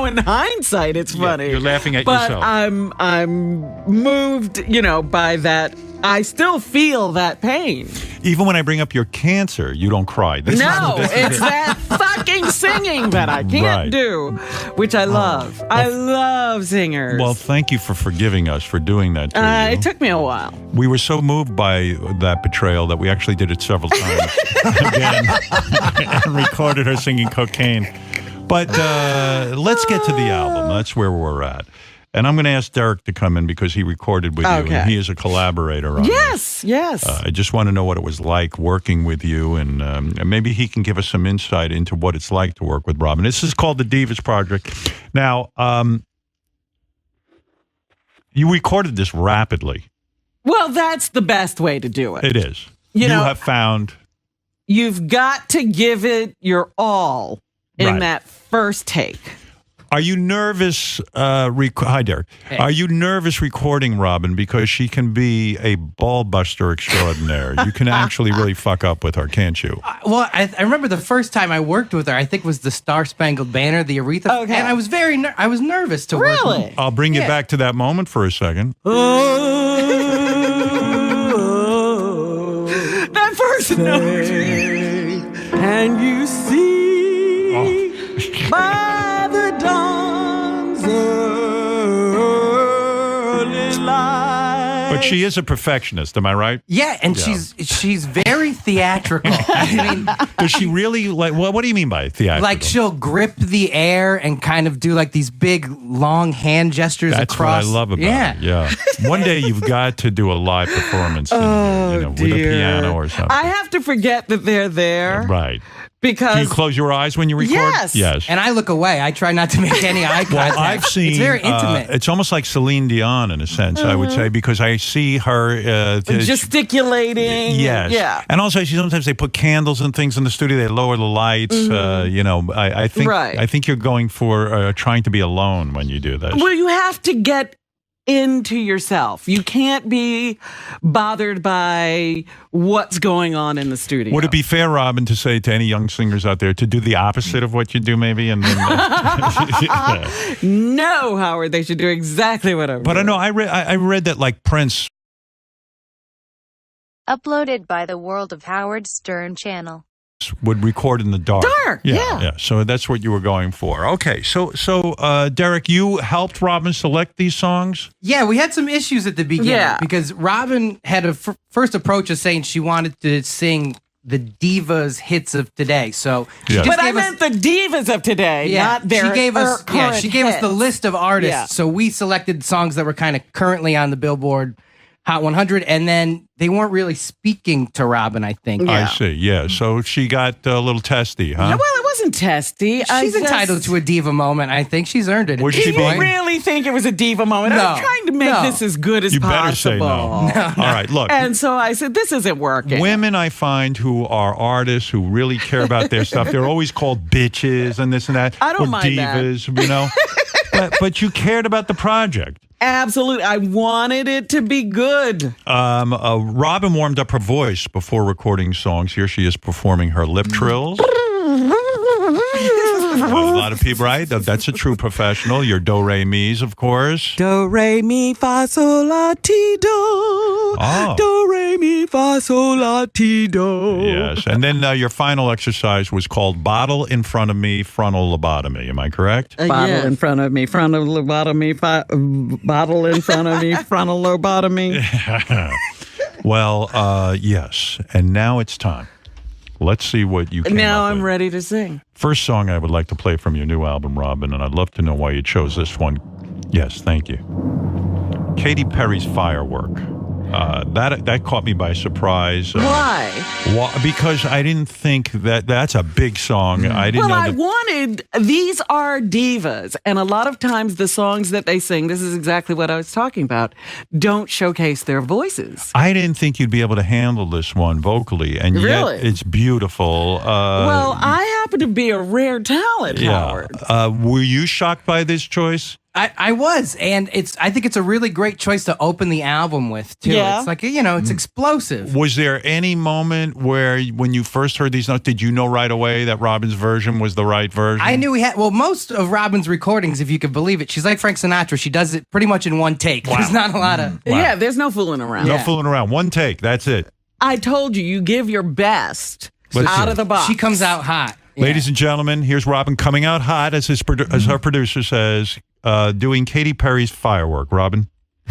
In hindsight, it's funny. you're laughing at but yourself. I'm moved, by that. I still feel that pain. Even when I bring up your cancer, you don't cry. This No, is, it's that fucking singing that I can't Right. do, which I love. I love singers. Well, thank you for forgiving us for doing that to you. It took me a while. We were so moved by that betrayal that we actually did it several times again and recorded her singing Cocaine. But let's get to the album. That's where we're at. And I'm going to ask Derek to come in because he recorded with you, Okay. and he is a collaborator on this. Yes. I just want to know what it was like working with you, and maybe he can give us some insight into what it's like to work with Robin. This is called the Divas Project. Now, you recorded this rapidly. Well, that's the best way to do it. It is. You know- have found... You've got to give it your all in Right. that first take. Are you nervous? Hi, Derek. Hey. Are you nervous recording Robin because she can be a ball buster extraordinaire? You can actually really fuck up with her, can't you? Well, I remember the first time I worked with her. I think was the Star Spangled Banner, the Aretha, Okay. and I was I was nervous to work with. I'll bring you Yeah. back to that moment for a second. That first note. Can you see by the dawn's early light? But she is a perfectionist, am I right? Yeah, and Yeah. she's very theatrical. I mean, Does she really like? What do you mean by theatrical? like she'll grip the air and kind of do like these big long hand gestures That's across. what I love about yeah. it. Yeah. One day you've got to do a live performance, with a piano or something. I have to forget that they're there Right. because Do you close your eyes when you record? Yes. Yes. And I look away. I try not to make any eye contact. Well, I've seen. It's very intimate. It's almost like Celine Dion in a sense, I would say, because I see her gesticulating. Yes. Yeah. And also, sometimes they put candles and things in the studio. They lower the lights. I think. Right. I think you're going for trying to be alone when you do this. Well, you have to get into yourself. You can't be bothered by what's going on in the studio. Would it be fair, Robin, to say to any young singers out there to do the opposite of what you do, maybe? And then, No, Howard. They should do exactly what I'm But I doing. know I read that like Prince. Uploaded by the World of Howard Stern channel. Would record in the dark. Dark, yeah. So that's what you were going for. Okay. So Derek, you helped Robin select these songs? Yeah, we had some issues at the beginning Yeah. because Robin had a first approach of saying she wanted to sing the divas hits of today. So she Yes. just But I gave us, meant the divas of today, not their she gave us current she gave us the hits. list of artists. Yeah. So we selected songs that were kind of currently on the Billboard Hot 100, and then they weren't really speaking to Robin, I think. I see. Yeah. So she got a little testy, huh? Well, it wasn't testy. She's entitled to a diva moment. I think she's earned it. Would Did she you be? really think it was a diva moment? I was No. trying to make this as good as You better possible. say no. All right, look. And so I said, this isn't working. Women I find who are artists who really care about their stuff, they're always called bitches and this and that. I don't or mind that. divas, you know. but you cared about the project. Absolutely. I wanted it to be good. Robin warmed up her voice before recording songs. Here she is performing her lip trills. A lot of people, right? That's a true professional. Your do-re-mis, of course. Do, re, mi, fa, sol, la, ti, do. Oh. Do, re, mi, fa, sol, la, ti, do. Yes. And then your final exercise was called Bottle in Front of Me, Frontal Lobotomy. Am I correct? Bottle in front of me, frontal lobotomy, bottle in front of me, frontal lobotomy. Well, yes. And now it's time. Let's see what you came Now up I'm with. ready to sing. First song I would like to play from your new album, Robin, and I'd love to know why you chose this one. Yes, thank you. Katy Perry's Firework. That caught me by surprise. Why? Because I didn't think that's a big song. I didn't know I that. wanted, these are divas. And a lot of times the songs that they sing, this is exactly what I was talking about, don't showcase their voices. I didn't think you'd be able to handle this one vocally, and Really? yet it's beautiful. Well, I happen to be a rare talent, Howard. Were you shocked by this choice? I was, and I think it's a really great choice to open the album with too. Yeah. It's like, it's explosive. Was there any moment where, when you first heard these notes, did you know right away that Robin's version was the right version? I knew most of Robin's recordings, if you could believe it, she's like Frank Sinatra. She does it pretty much in one take. Wow. There's not a lot of Yeah, there's no fooling around. No fooling around. One take. That's it. I told you give your best Let's out hear of the box. She comes out hot. Ladies and gentlemen, here's Robin coming out hot, as her producer says, doing Katy Perry's Firework. Robin?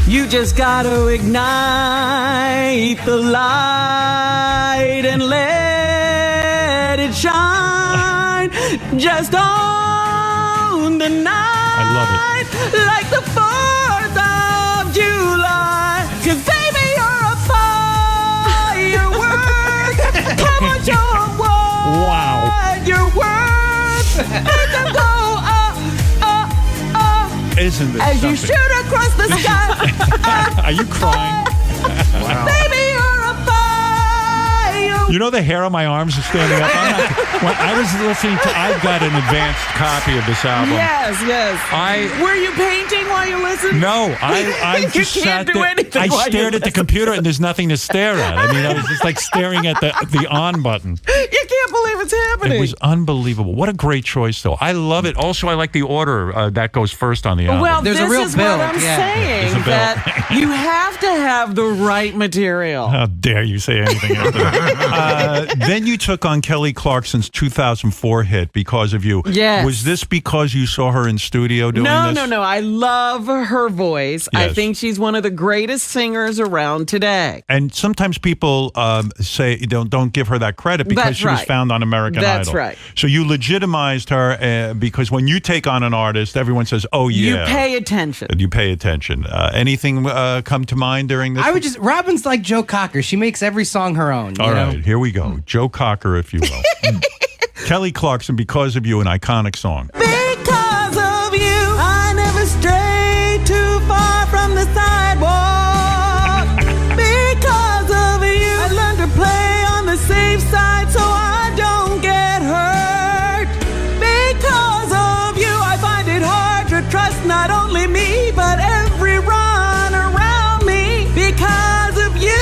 You just gotta ignite the light and let it shine just on the night. I love it. Like the 4th of July. 'Cause baby, you're a firework. Come on, show 'em what you're worth. Make them go Isn't this as you something? shoot across the sky. Are you crying? Baby, you're a fire. You know the hair on my arms is standing up? When I was listening to, I've got an advanced copy of this album. Yes. Were you painting while you listened? No, I You just can't sat do there. anything I while you stared at the listen. computer, and there's nothing to stare at. I mean, I was just like staring at the on button. You can't believe it's happening. It was unbelievable. What a great choice, though. I love it. Also, I like the order that goes first on the album. Well, There's this a real is build, what I'm yeah. saying, There's a build. that you have to have the right material. How dare you say anything after that? Then you took on Kelly Clarkson's 2004 hit, Because of You. Yes. Was this because you saw her in studio doing this? No. I love her voice. I Yes. think she's one of the greatest singers around today. And sometimes people say don't give her that credit because That's she was right. found on American That's Idol. right. So you legitimized her because when you take on an artist, everyone says, "Oh yeah." You pay attention. You pay attention. Anything come to mind during this? Robin's like Joe Cocker. She makes every song her own. All you right, know? here we go. Joe Cocker, if you will. Kelly Clarkson, Because of You, an iconic song. Because of you, I never strayed too far from the sidewalk. Because of you, I learned to play on the safe side so I don't get hurt. Because of you, I find it hard to trust not only me, but everyone around me. Because of you.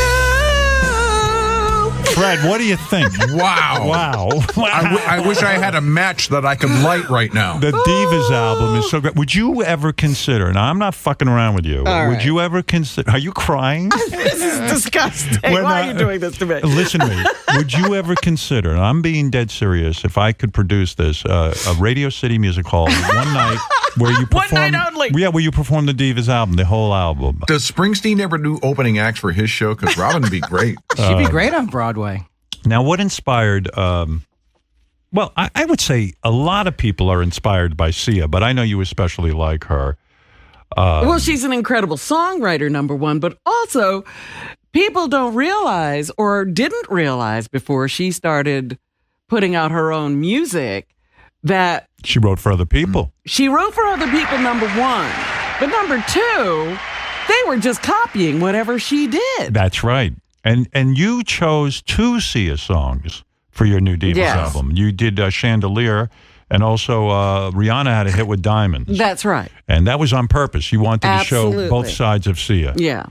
Fred, what do you think? Wow. I wish I had a match that I could light right now. The Divas album is so great. Would you ever consider, now I'm not fucking around with you, would right. you ever consider, are you crying? This is disgusting. Why are you doing this to me? Listen to me. Would you ever consider, and I'm being dead serious, if I could produce this, a Radio City Music Hall one night where you perform. One night only. Yeah, where you perform the Divas album, the whole album. Does Springsteen ever do opening acts for his show? Because Robin would be great. She'd be great on Broadway. Now, what inspired? Well, I would say a lot of people are inspired by Sia, but I know you especially like her. Well, she's an incredible songwriter, number one, but also people don't realize or didn't realize before she started putting out her own music that she wrote for other people. She wrote for other people, number one. But number two, they were just copying whatever she did. That's right. And you chose 2 Sia songs for your new Divas album. You did Chandelier, and also Rihanna had a hit with Diamonds. That's right. And that was on purpose. You wanted Absolutely. to show both sides of Sia. Yeah.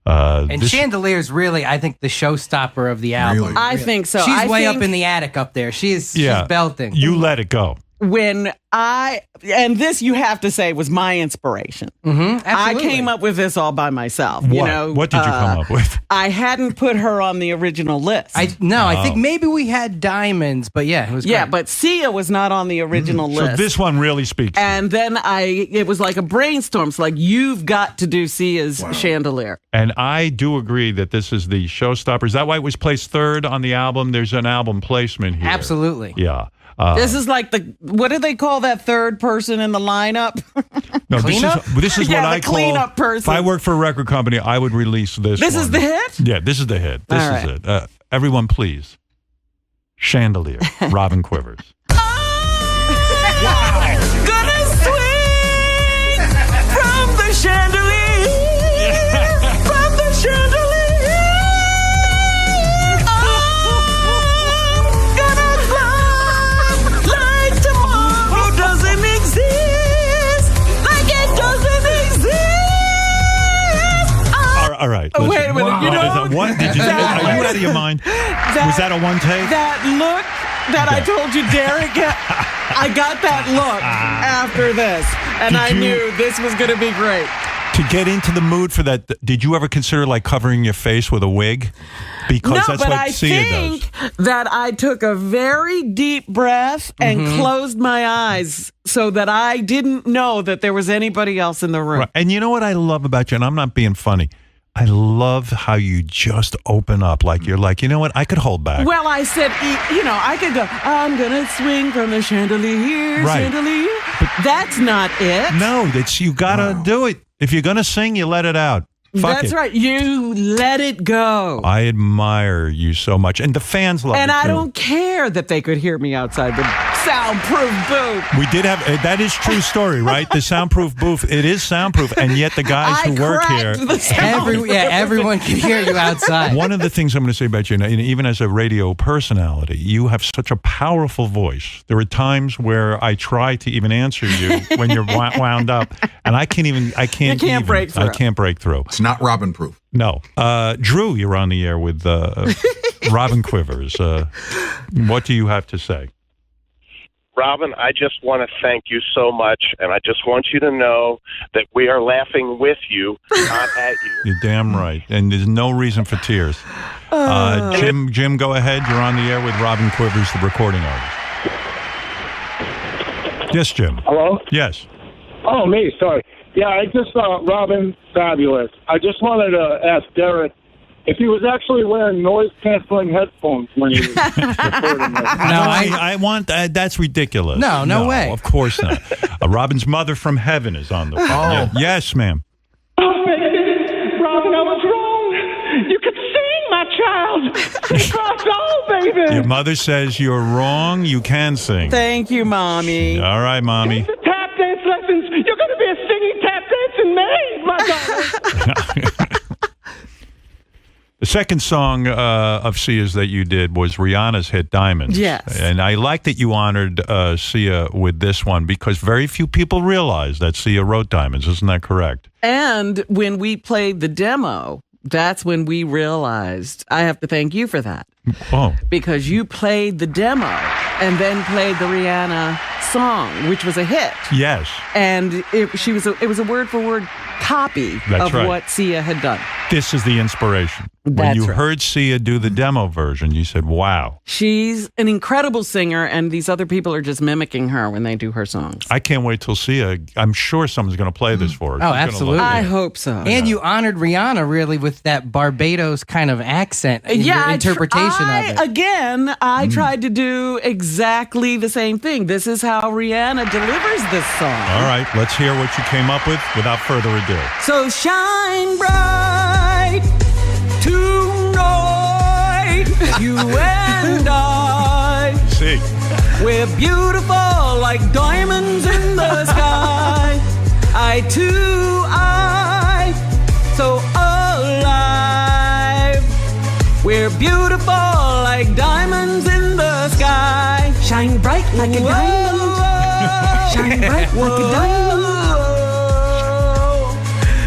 And Chandelier's really, I think, the showstopper of the album. Really? I think so. She's I way think- up in the attic up there. She's belting. You let it go. And this you have to say was my inspiration. Mm-hmm, I came up with this all by myself. What? You know, What did you come up with? I hadn't put her on the original list. I think maybe we had Diamonds, but yeah, it was Yeah, great. but Sia was not on the original So list. this one really speaks. And then it was like a brainstorm. It's like, you've got to do Sia's Chandelier. And I do agree that this is the showstopper. Is that why it was placed 3rd on the album? There's an album placement here. Absolutely. Yeah. This is like what do they call that third person in the lineup? No, Cleanup? this is Yeah, what the I call. cleanup person. If I worked for a record company, I would release this. This one. is the hit? Yeah, this is the hit. This All is right. it. Everyone, please. Chandelier, Robin Quivers. Gonna swing from the chandelier, from the chandelier. Gonna fly like tomorrow doesn't exist, like it doesn't exist. All right. Oh, listen. wait a minute, you know, Is that one? Did you? Are you out of your mind? Was that a one take? That look that I told you, Derek, I got that look after this, and I knew this was going to be great. To get into the mood for that, did you ever consider like covering your face with a wig? Because No, that's but what I Sia think does. that I took a very deep breath and closed my eyes so that I didn't know that there was anybody else in the room. Right. And you know what I love about you, and I'm not being funny, I love how you just open up. Like you're like, you know what, I could hold back. Well, I said, you know, I could go, I'm going to swing from the chandelier, Right. chandelier. That's not it. No, you got to do it. If you're going to sing, you let it out. Fuck That's it. right. You let it go. I admire you so much. And the fans love And it I too. don't care that they could hear me outside the soundproof booth. We did have, that is true story, right? The soundproof booth, it is soundproof. And yet the guys who work here. Everyone can hear you outside. One of the things I'm going to say about you, and even as a radio personality, you have such a powerful voice. There are times where I try to even answer you when you're wound up, and I can't break through. I can't break through. It's not Robin proof. No. Drew, you're on the air with Robin Quivers. What do you have to say? Robin, I just want to thank you so much, and I just want you to know that we are laughing with you, not at you. You're damn right. And there's no reason for tears. Jim, go ahead. You're on the air with Robin Quivers, the recording artist. Yes, Jim. Hello? Yes. Oh, me, sorry. Yeah, I just thought Robin fabulous. I just wanted to ask Derek if he was actually wearing noise-canceling headphones when he was recording this. I want that's ridiculous. No way. Of course not. Robin's mother from heaven is on the phone. Yeah. Yes, ma'am. Oh, baby. Robin, I was wrong. You could sing, my child. Across all, baby. Your mother says you're wrong. You can sing. Thank you, Mommy. All right, Mommy. The tap dance lessons. You're going to be a singing tap dancing maid, my daughter. The second song of Sia's that you did was Rihanna's hit Diamonds. Yes. And I like that you honored Sia with this one because very few people realize that Sia wrote Diamonds. Isn't that correct? And when we played the demo, that's when we realized, I have to thank you for that. Oh. Because you played the demo and then played the Rihanna song, which was a hit. Yes. And it was a word-for-word copy That's of right. what Sia had done. This is the inspiration. When That's you right. heard Sia do the demo version, you said, wow. She's an incredible singer, and these other people are just mimicking her when they do her songs. I can't wait till Sia. I'm sure someone's going to play this for her. Oh, She's gonna absolutely. love it. I hope so. And you honored Rihanna really with that Barbados kind of accent in your interpretation of it. Again, I tried to do exactly the same thing. This is how Rihanna delivers this song. All right, let's hear what you came up with without further ado. So shine bright tonight, you and I. See. We're beautiful like diamonds in the sky. Eye to eye, so alive. We're beautiful like diamonds in the sky. Shine bright like a diamond. Shine bright like a diamond.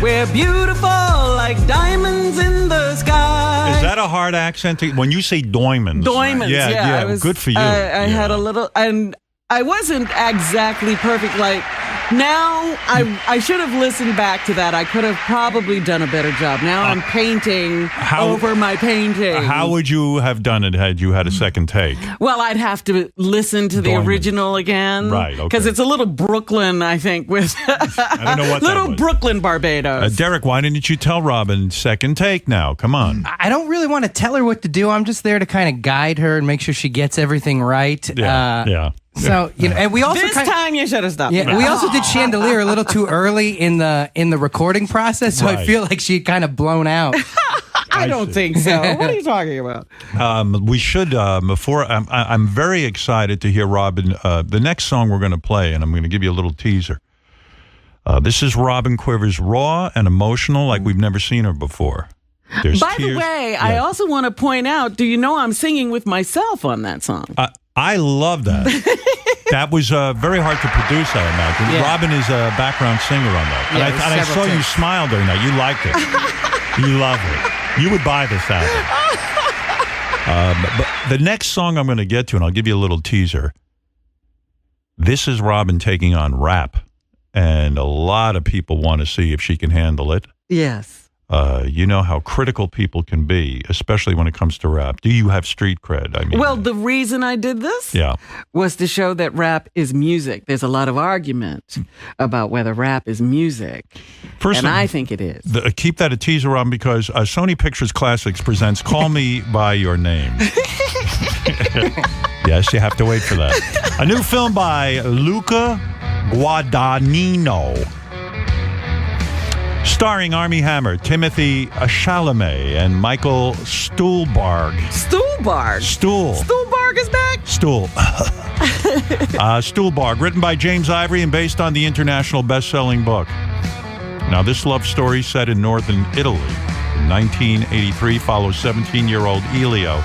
We're beautiful like diamonds in the sky. Is that a hard accent? When you say diamonds. Diamonds, yeah. I was- good for you. I had a little, and I wasn't exactly perfect. Like, now I should have listened back to that. I could have probably done a better job. Now I'm painting over my painting. How would you have done it had you had a second take? Well, I'd have to listen to the Diamond. original again. Right, okay. Because it's a little Brooklyn, I think, with I don't know what that little was. Brooklyn Barbados. Derek, why didn't you tell Robin second take now? Come on. I don't really want to tell her what to do. I'm just there to kind of guide her and make sure she gets everything right. Yeah. So, you know, and we also this time you should have stopped. Yeah, we also did Chandelier a little too early in the recording process, so I Right. feel like she'd kind of blown out. I don't think so. What are you talking about? We should, before, I'm very excited to hear Robin, the next song we're going to play, and I'm going to give you a little teaser. This is Robin Quivers, raw and emotional like we've never seen her before. There's By tears. the way, I also want to point out, do you know I'm singing with myself on that song? I love that. That was very hard to produce, I imagine. Yeah. Robin is a background singer on that. Yeah, and I saw you smile during that. You liked it. You love it. You would buy this album. But the next song I'm going to get to, and I'll give you a little teaser. This is Robin taking on rap. And a lot of people want to see if she can handle it. Yes. You know how critical people can be, especially when it comes to rap. Do you have street cred? I mean, Well, the reason I did this yeah. was to show that rap is music. There's a lot of argument about whether rap is music. And I think it is. Keep that a teaser, Robin, because Sony Pictures Classics presents Call Me By Your Name. Yes, you have to wait for that. A new film by Luca Guadagnino. Starring Armie Hammer, Timothy Chalamet, and Michael Stuhlbarg. Stuhlbarg? Stuhlbarg is back? Stuhlbarg, written by James Ivory and based on the international best-selling book. Now, this love story set in northern Italy in 1983 follows 17-year-old Elio.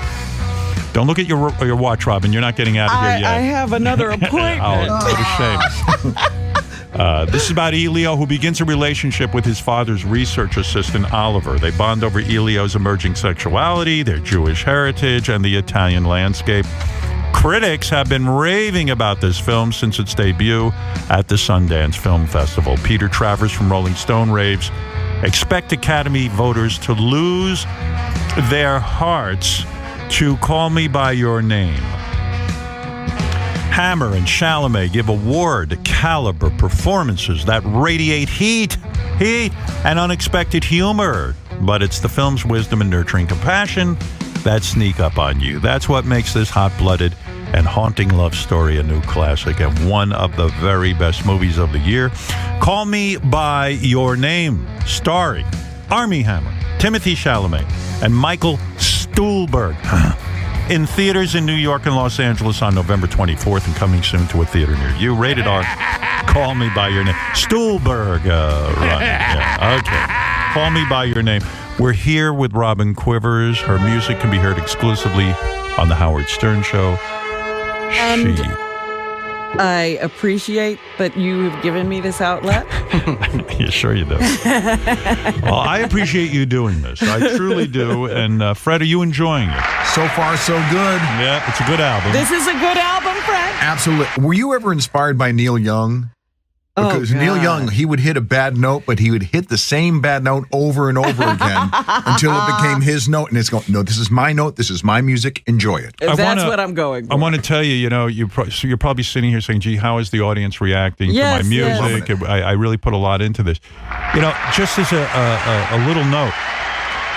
Don't look at your watch, Robin. You're not getting out of here yet. I have another appointment. What a shame. This is about Elio, who begins a relationship with his father's research assistant, Oliver. They bond over Elio's emerging sexuality, their Jewish heritage, and the Italian landscape. Critics have been raving about this film since its debut at the Sundance Film Festival. Peter Travers from Rolling Stone raves, expect Academy voters to lose their hearts to Call Me By Your Name. Hammer and Chalamet give award-caliber performances that radiate heat, and unexpected humor. But it's the film's wisdom and nurturing compassion that sneak up on you. That's what makes this hot-blooded and haunting love story a new classic and one of the very best movies of the year. Call Me By Your Name, starring Armie Hammer, Timothy Chalamet, and Michael Stuhlbarg. In theaters in New York and Los Angeles on November 24th and coming soon to a theater near you. Rated R. Call Me By Your Name. Stuhlbarg. Right. Yeah. Okay. Call Me By Your Name. We're here with Robin Quivers. Her music can be heard exclusively on The Howard Stern Show. And I appreciate that you have given me this outlet. Yeah, sure you do. Well, I appreciate you doing this. I truly do. And Fred, are you enjoying it? So far, so good. Yeah, it's a good album. This is a good album, Fred. Absolutely. Were you ever inspired by Neil Young? Because Neil Young, he would hit a bad note, but he would hit the same bad note over and over again until it became his note. And it's going, no, this is my note. This is my music. Enjoy it. That's what I'm going for. I want to tell you, so you're probably sitting here saying, gee, how is the audience reacting to my music? Yes. I really put a lot into this. Just as a little note,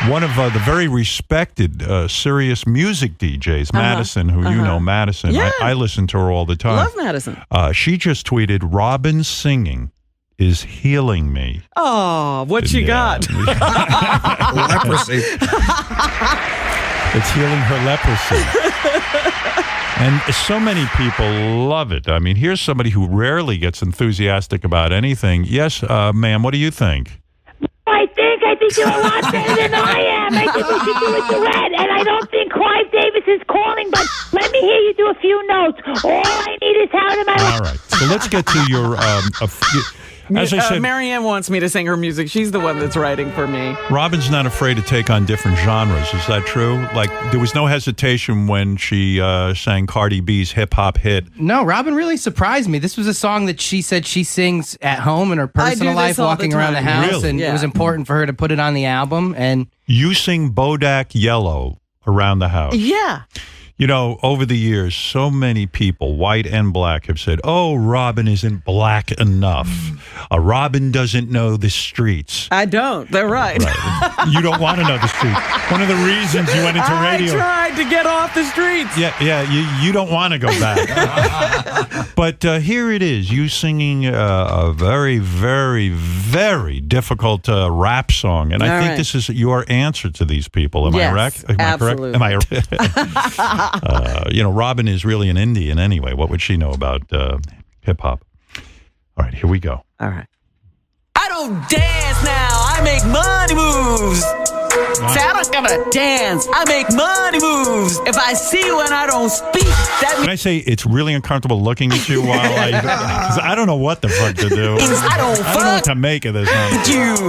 one of the very respected serious music DJs, Madison, who you know, Madison. Yeah. I listen to her all the time. Love Madison. She just tweeted, Robin's singing is healing me. Oh, what she got? Leprosy. It's healing her leprosy. And so many people love it. I mean, here's somebody who rarely gets enthusiastic about anything. Yes, ma'am, what do you think? I think you're a lot better than I am. I think we should do a duet, and I don't think Clive Davis is calling, but let me hear you do a few notes. All I need is how to my... All right, so let's get to your... as I said, Marianne wants me to sing her music. She's the one that's writing for me. Robin's not afraid to take on different genres. Is that true? Like, there was no hesitation when she sang Cardi B's hip-hop hit. No, Robin really surprised me. This was a song that she said she sings at home in her personal life, walking around the house, Really? and it was important for her to put it on the album. And You sing Bodak Yellow around the house. Yeah. Over the years, so many people, white and black, have said, oh, Robin isn't black enough. Robin doesn't know the streets. I don't. They're right. You don't want to know the streets. One of the reasons you went into radio. I tried to get off the streets. Yeah, you don't want to go back. But here it is, you singing a very, very, very difficult rap song. And I think this is your answer to these people. Am I correct? Absolutely. Am I correct? Robin is really an Indian anyway. What would she know about hip-hop? All right, here we go. All right. I don't dance now. I make money moves. Say, I don't gotta dance. I make money moves. If I see you and I don't speak, that Can I say it's really uncomfortable looking at you while because I don't know what the fuck to do. I don't know what to make of this.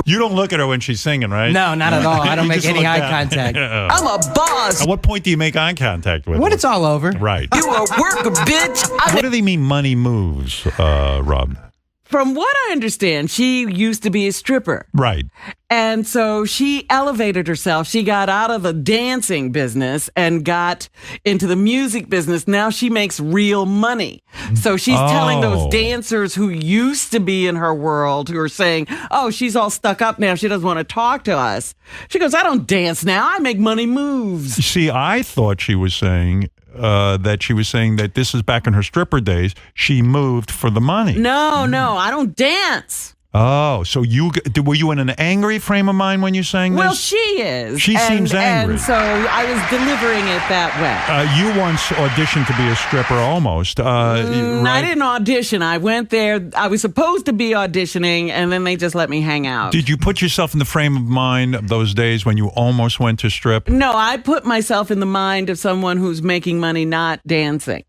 You don't look at her when she's singing, right? No, not at all. I don't You make just any look eye down. contact. I'm a boss. At what point do you make eye contact with When her? it's all over. Right. You a worker, bitch. What do they mean money moves, Rob? From what I understand, she used to be a stripper. Right. And so she elevated herself. She got out of the dancing business and got into the music business. Now she makes real money. So she's telling those dancers who used to be in her world, who are saying, oh, she's all stuck up now. She doesn't want to talk to us. She goes, I don't dance now. I make money moves. See, I thought she was saying that this is back in her stripper days. She moved for the money. No, I don't dance. Oh, so were you in an angry frame of mind when you sang this? Well, she is. She seems angry. And so I was delivering it that way. You once auditioned to be a stripper almost. I Right? didn't audition. I went there. I was supposed to be auditioning, and then they just let me hang out. Did you put yourself in the frame of mind of those days when you almost went to strip? No, I put myself in the mind of someone who's making money not dancing.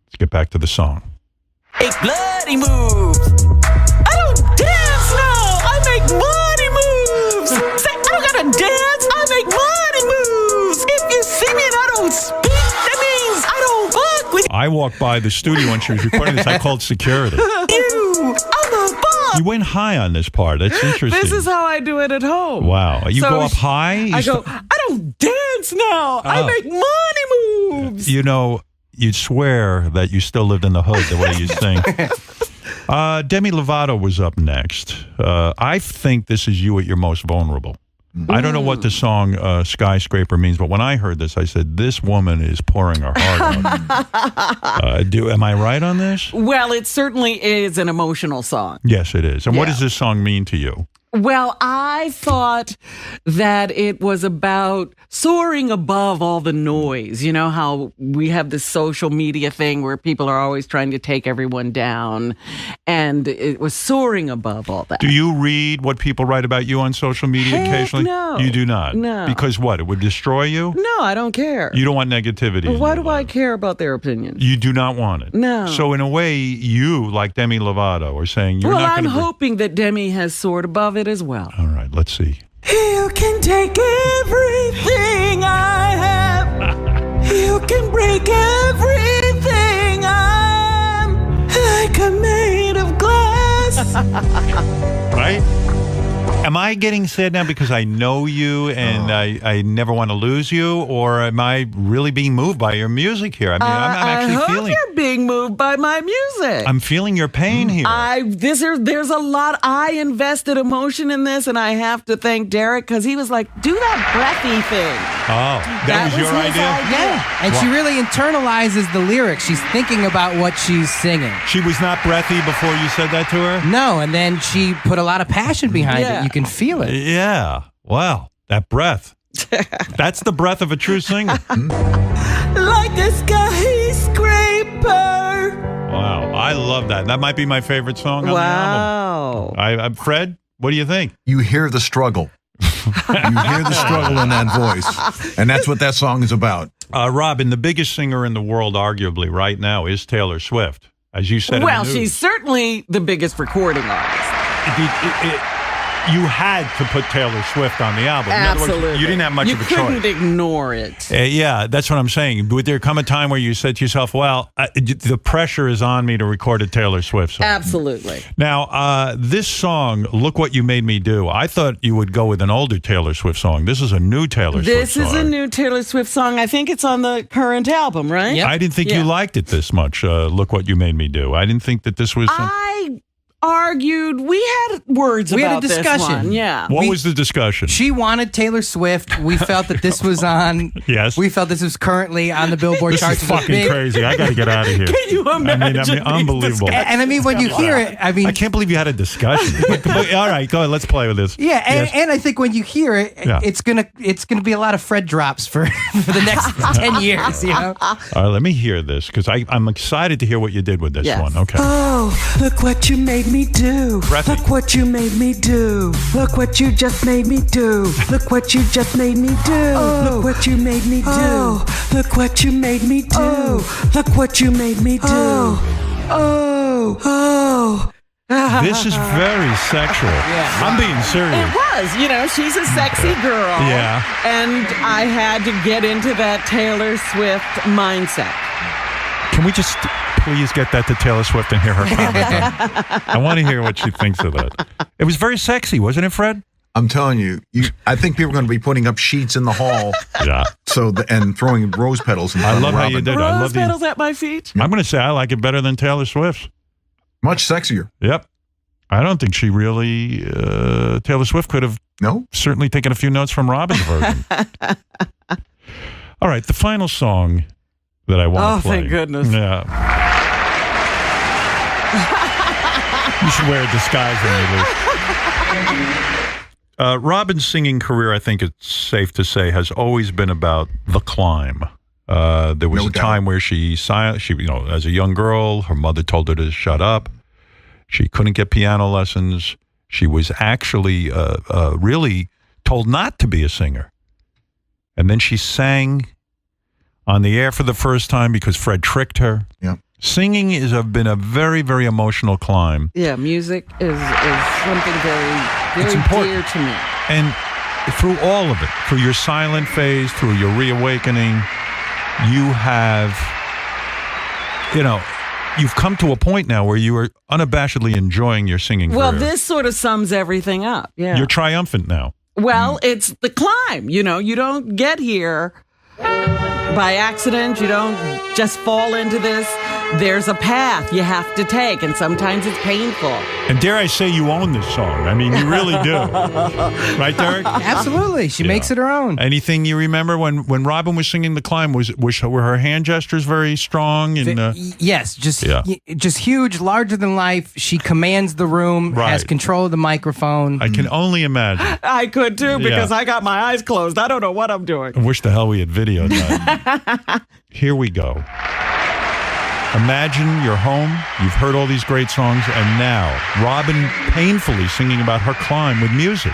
Let's get back to the song. Make bloody moves. I don't dance now. I make money moves. Say, I don't gotta dance. I make money moves. If you see me and I don't speak, that means I don't fuck with I walked by the studio when she was recording this. I called security. you. I'm a boss. You went high on this part. That's interesting. This is how I do it at home. Wow. You So go up high? I go, I don't dance now. I Oh. make money moves. You'd swear that you still lived in the hood the way you sing. Demi Lovato was up next. I think this is you at your most vulnerable. I don't know what the song Skyscraper means, but when I heard this, I said, this woman is pouring her heart out. Am I right on this? Well, it certainly is an emotional song. Yes, it is. And what Yeah. does this song mean to you? Well, I thought that it was about soaring above all the noise. You know how we have this social media thing where people are always trying to take everyone down, and it was soaring above all that. Do you read what people write about you on social media Heck occasionally? no. You do not? No. Because what? It would destroy you? No, I don't care. You don't want negativity. in Why your do I care about their opinions? You do not want it. No. So in a way, you, like Demi Lovato, are saying you're Well, not I'm going to... hoping that Demi has soared above it as well. All right, let's see. You can take everything I have. You can break everything I am. Like I'm made of glass. Right? Am I getting sad now because I know you and I never want to lose you, or am I really being moved by your music here? I mean, I'm actually I hope feeling. you're being moved by my music. I'm feeling your pain here. There's a lot. I invested emotion in this, and I have to thank Derek because he was like, "Do that breathy thing." Oh, that was your his idea? Yeah, and she really internalizes the lyrics. She's thinking about what she's singing. She was not breathy before you said that to her? No, and then she put a lot of passion behind Yeah. it. You can feel it. Yeah. Wow. That breath. That's the breath of a true singer. Like a skyscraper. Wow. I love that. That might be my favorite song on the album. Wow. Fred, what do you think? You hear the struggle. You hear the struggle in that voice. And that's what that song is about. Robin, the biggest singer in the world, arguably, right now, is Taylor Swift. As you said Well, in the news. she's certainly the biggest recording artist. You had to put Taylor Swift on the album. In other words, Absolutely. you didn't have much of a choice. You couldn't ignore it. Yeah, that's what I'm saying. Would there come a time where you said to yourself, well, the pressure is on me to record a Taylor Swift song? Absolutely. Now, this song, Look What You Made Me Do, I thought you would go with an older Taylor Swift song. This is a new Taylor Swift song. This is a new Taylor Swift song. I think it's on the current album, right? I didn't think you liked it this much, Look What You Made Me Do. I didn't think that this was... I argued. We had words We had about a discussion. this one. Yeah. What was the discussion? She wanted Taylor Swift. We felt that this was on. Yes. We felt this was currently on the Billboard This charts. is as a fucking big- crazy. I got to get out of here. Can you imagine? I mean, unbelievable. And I mean, when you hear it, I mean, I can't believe you had a discussion. But, all right, go ahead. Let's play with this. yeah, and, Yes. and I think when you hear it, Yeah. it's gonna be a lot of Fred drops for the next 10 years. You know. All right, let me hear this because I'm excited to hear what you did with this Yes. one. Okay. Oh, look what you made me do. Breathy. Look what you made me do. Look what you just made me do. Look what you just made me do. Look what you made me do. Look what you made me do. Look what you made me do. Oh. This is very sexual. I'm being serious. It was. She's a sexy girl. Yeah. And I had to get into that Taylor Swift mindset. Can we just please get that to Taylor Swift and hear her comment on it? I want to hear what she thinks of that. It was very sexy, wasn't it, Fred? I'm telling you, I think people are going to be putting up sheets in the hall. Yeah. And throwing rose petals in front I love of how Robin. you did it. I Rose love petals at my feet. I'm going to say I like it better than Taylor Swift's. Much sexier. Yep. I don't think she really, Taylor Swift could have certainly taken a few notes from Robin's version. All right, the final song that I want to play. Oh, thank goodness. Yeah. You should wear a disguise when you leave. Robin's singing career, I think it's safe to say, has always been about the climb. There was a time where she, as a young girl, her mother told her to shut up. She couldn't get piano lessons. She was actually really told not to be a singer. And then she sang on the air for the first time because Fred tricked her. Yeah. Singing been a very, very emotional climb. Yeah, music is something very, very dear to me. And through all of it, through your silent phase, through your reawakening, you have, you've come to a point now where you are unabashedly enjoying your singing Well, career. this sort of sums everything up. Yeah. You're triumphant now. Well, it's the climb. You don't get here by accident. You don't just fall into this. There's a path you have to take, and sometimes it's painful. And dare I say you own this song. I mean, you really do. Right, Derek? Absolutely. She makes it her own. Anything you remember when Robin was singing The Climb, were her hand gestures very strong? And, Yes, just huge, larger than life. She commands the room, has control of the microphone. I can only imagine. I could too because I got my eyes closed. I don't know what I'm doing. I wish the hell we had videoed that. Here we go. Imagine you're home, you've heard all these great songs, and now Robin painfully singing about her climb with music.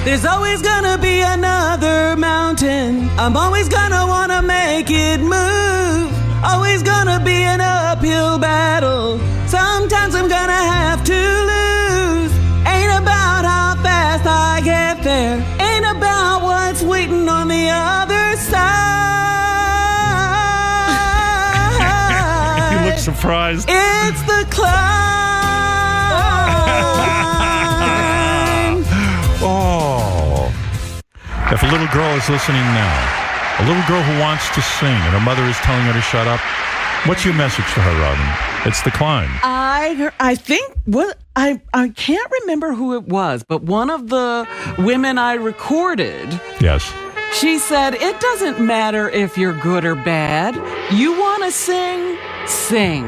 There's always gonna be another mountain. I'm always gonna wanna make it move. Always gonna be an uphill battle. Sometimes I'm gonna have to lose. Ain't about how fast I get there. Ain't about what's waiting on the other side. You look surprised. It's the climb. If a little girl is listening now, a little girl who wants to sing and her mother is telling her to shut up, what's your message to her, Robin? It's The Climb. I think I can't remember who it was, but one of the women I recorded. Yes. She said, it doesn't matter if you're good or bad. You want to sing, sing.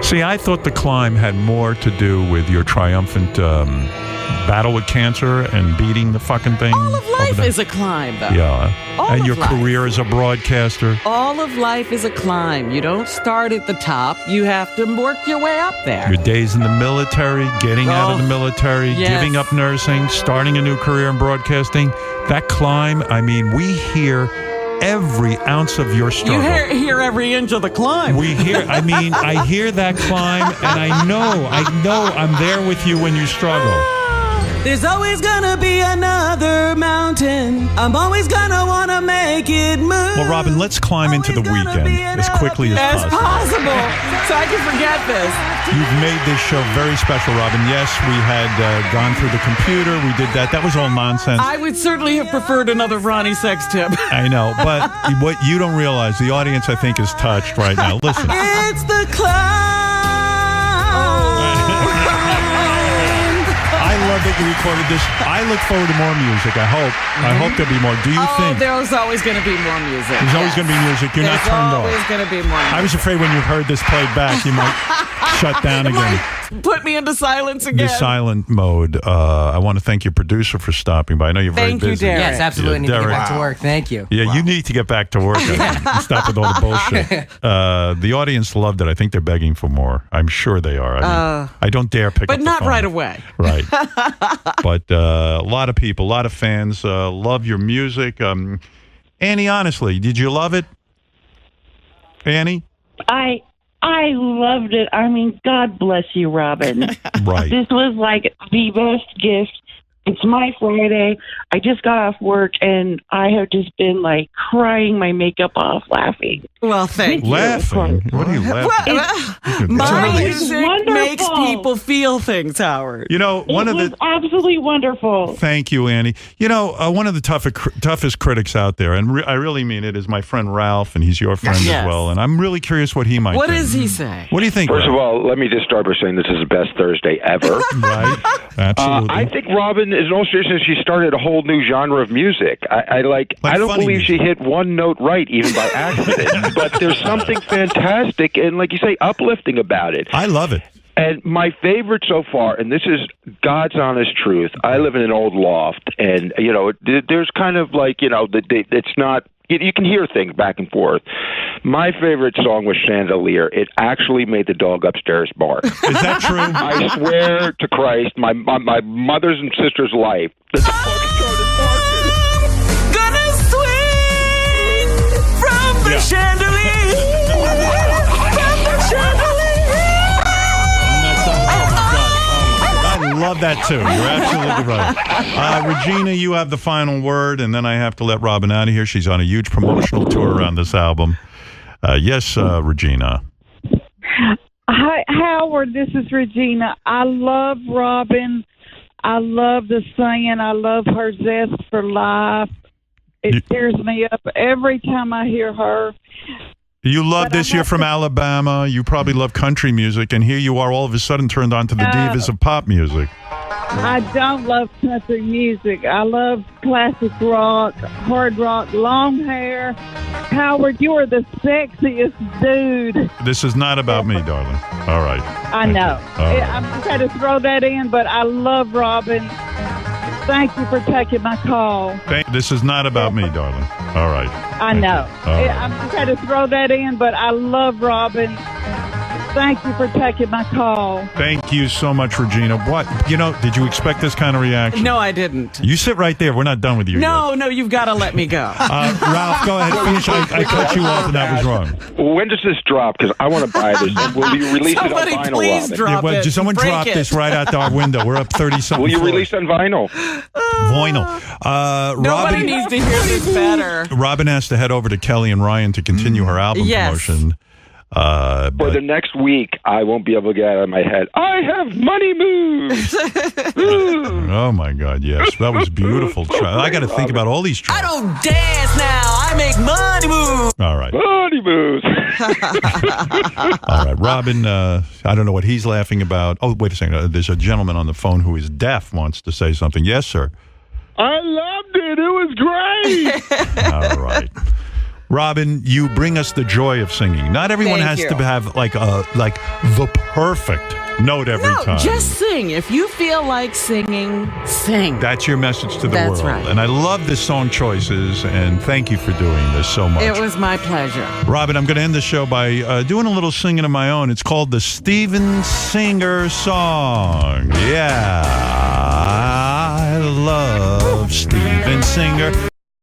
See, I thought The Climb had more to do with your triumphant battle with cancer and beating the fucking thing. All of life is a climb, though. Yeah. All and of your life. career as a broadcaster. All of life is a climb. You don't start at the top. You have to work your way up there. Your days in the military, getting out of the military, yes. giving up nursing, starting a new career in broadcasting. That climb, I mean, we hear every ounce of your struggle. You hear every inch of the climb. We hear, I hear that climb, and I know I'm there with you when you struggle. There's always gonna be another mountain. I'm always gonna wanna make it move. Well, Robin, let's climb into the weekend as quickly as possible. So I can forget this. You've made this show very special, Robin. Yes, we had gone through the computer. We did that. That was all nonsense. I would certainly have preferred another Ronnie Sex tip. I know, but what you don't realize, the audience, I think, is touched right now. Listen. It's the climb. I love that you recorded this. I look forward to more music. I hope there'll be more. Do you think? There's always going to be more music. There's always going to be music. You're not turned off. There's always going to be more music. I was afraid when you heard this played back, you might shut down again. Put me into silence again. The silent mode. I want to thank your producer for stopping by. I know you're very busy. Thank you, Derek. Yes, absolutely. Need to get back to work. Thank you. Yeah, you need to get back to work. Stop with all the bullshit. The audience loved it. I think they're begging for more. I'm sure they are. I don't dare pick up but the not phone. right away. Right. But a lot of people, a lot of fans love your music. Annie, honestly, did you love it? Annie? I loved it. I mean, God bless you, Robin. Right. This was like the best gift. It's my Friday. I just got off work, and I have just been like crying my makeup off laughing. Well, thank you. Laughing? What are you laughing? My It's music wonderful. makes people feel things, Howard. You know, one of It was the absolutely wonderful. Thank you, Annie. You know, one of the toughest critics out there, and I really mean it, is my friend Ralph, and he's your friend Yes. as well. And I'm really curious what he might What think. does he say? What do you think? First of Ralph? all, let me just start by saying this is the best Thursday ever. Right. Absolutely. I think Robin, in all seriousness, she started a whole new genre of music. I don't funny believe she hit one note right, even by accident. But there's something fantastic and, like you say, uplifting about it. I love it. And my favorite so far, and this is God's honest truth, I live in an old loft, and, you know, there's kind of like, you know, it's not, you can hear things back and forth. My favorite song was Chandelier. It actually made the dog upstairs bark. Is that true? I swear to Christ, my mother's and sister's life, the dog started barking. Gonna swing from the chandelier. From the chandelier. I love that too. You're absolutely right. Regina, you have the final word, and then I have to let Robin out of here. She's on a huge promotional tour around this album. Yes, Regina. Hi, Howard. This is Regina. I love Robin. I love the singing. I love her zest for life. It tears me up every time I hear her. You love this. You're from Alabama. You probably love country music, and here you are all of a sudden turned on to the divas of pop music. I don't love country music. I love classic rock, hard rock, long hair. Howard, you are the sexiest dude. This is not about me, darling. All right. I know. All right. I'm just trying to throw that in, but I love Robin. Thank you for taking my call. This is not about me, darling. All right. I know. All right. I'm just trying to throw that in, but I love Robin. Thank you for taking my call. Thank you so much, Regina. What? You know, did you expect this kind of reaction? No, I didn't. You sit right there. We're not done with you yet. No, you've got to let me go. Ralph, go ahead. Finish. I cut you off, and that was wrong. When does this drop? Because I want to buy this. And will you release it on vinyl, Robin? Just someone drop this right out our window. We're up 30-something. Will you release on vinyl? Vinyl. Nobody Robin, needs to hear this better. Robin has to head over to Kelly and Ryan to continue her album Yes. promotion. For the next week, I won't be able to get out of my head. I have money moves. Oh my God! Yes, that was beautiful. I got to think about all these. I don't dance now. I make money moves. All right. Money moves. All right, Robin. I don't know what he's laughing about. Oh, wait a second. There's a gentleman on the phone who is deaf. Wants to say something. Yes, sir. I loved it. It was great. All right. Robin, you bring us the joy of singing. Not everyone Thank has you. to have like the perfect note every time. Just sing. If you feel like singing, sing. That's your message to the That's world. right. And I love the song choices, and thank you for doing this so much. It was my pleasure. Robin, I'm going to end the show by doing a little singing of my own. It's called the Steven Singer song. Yeah, I love Steven Singer.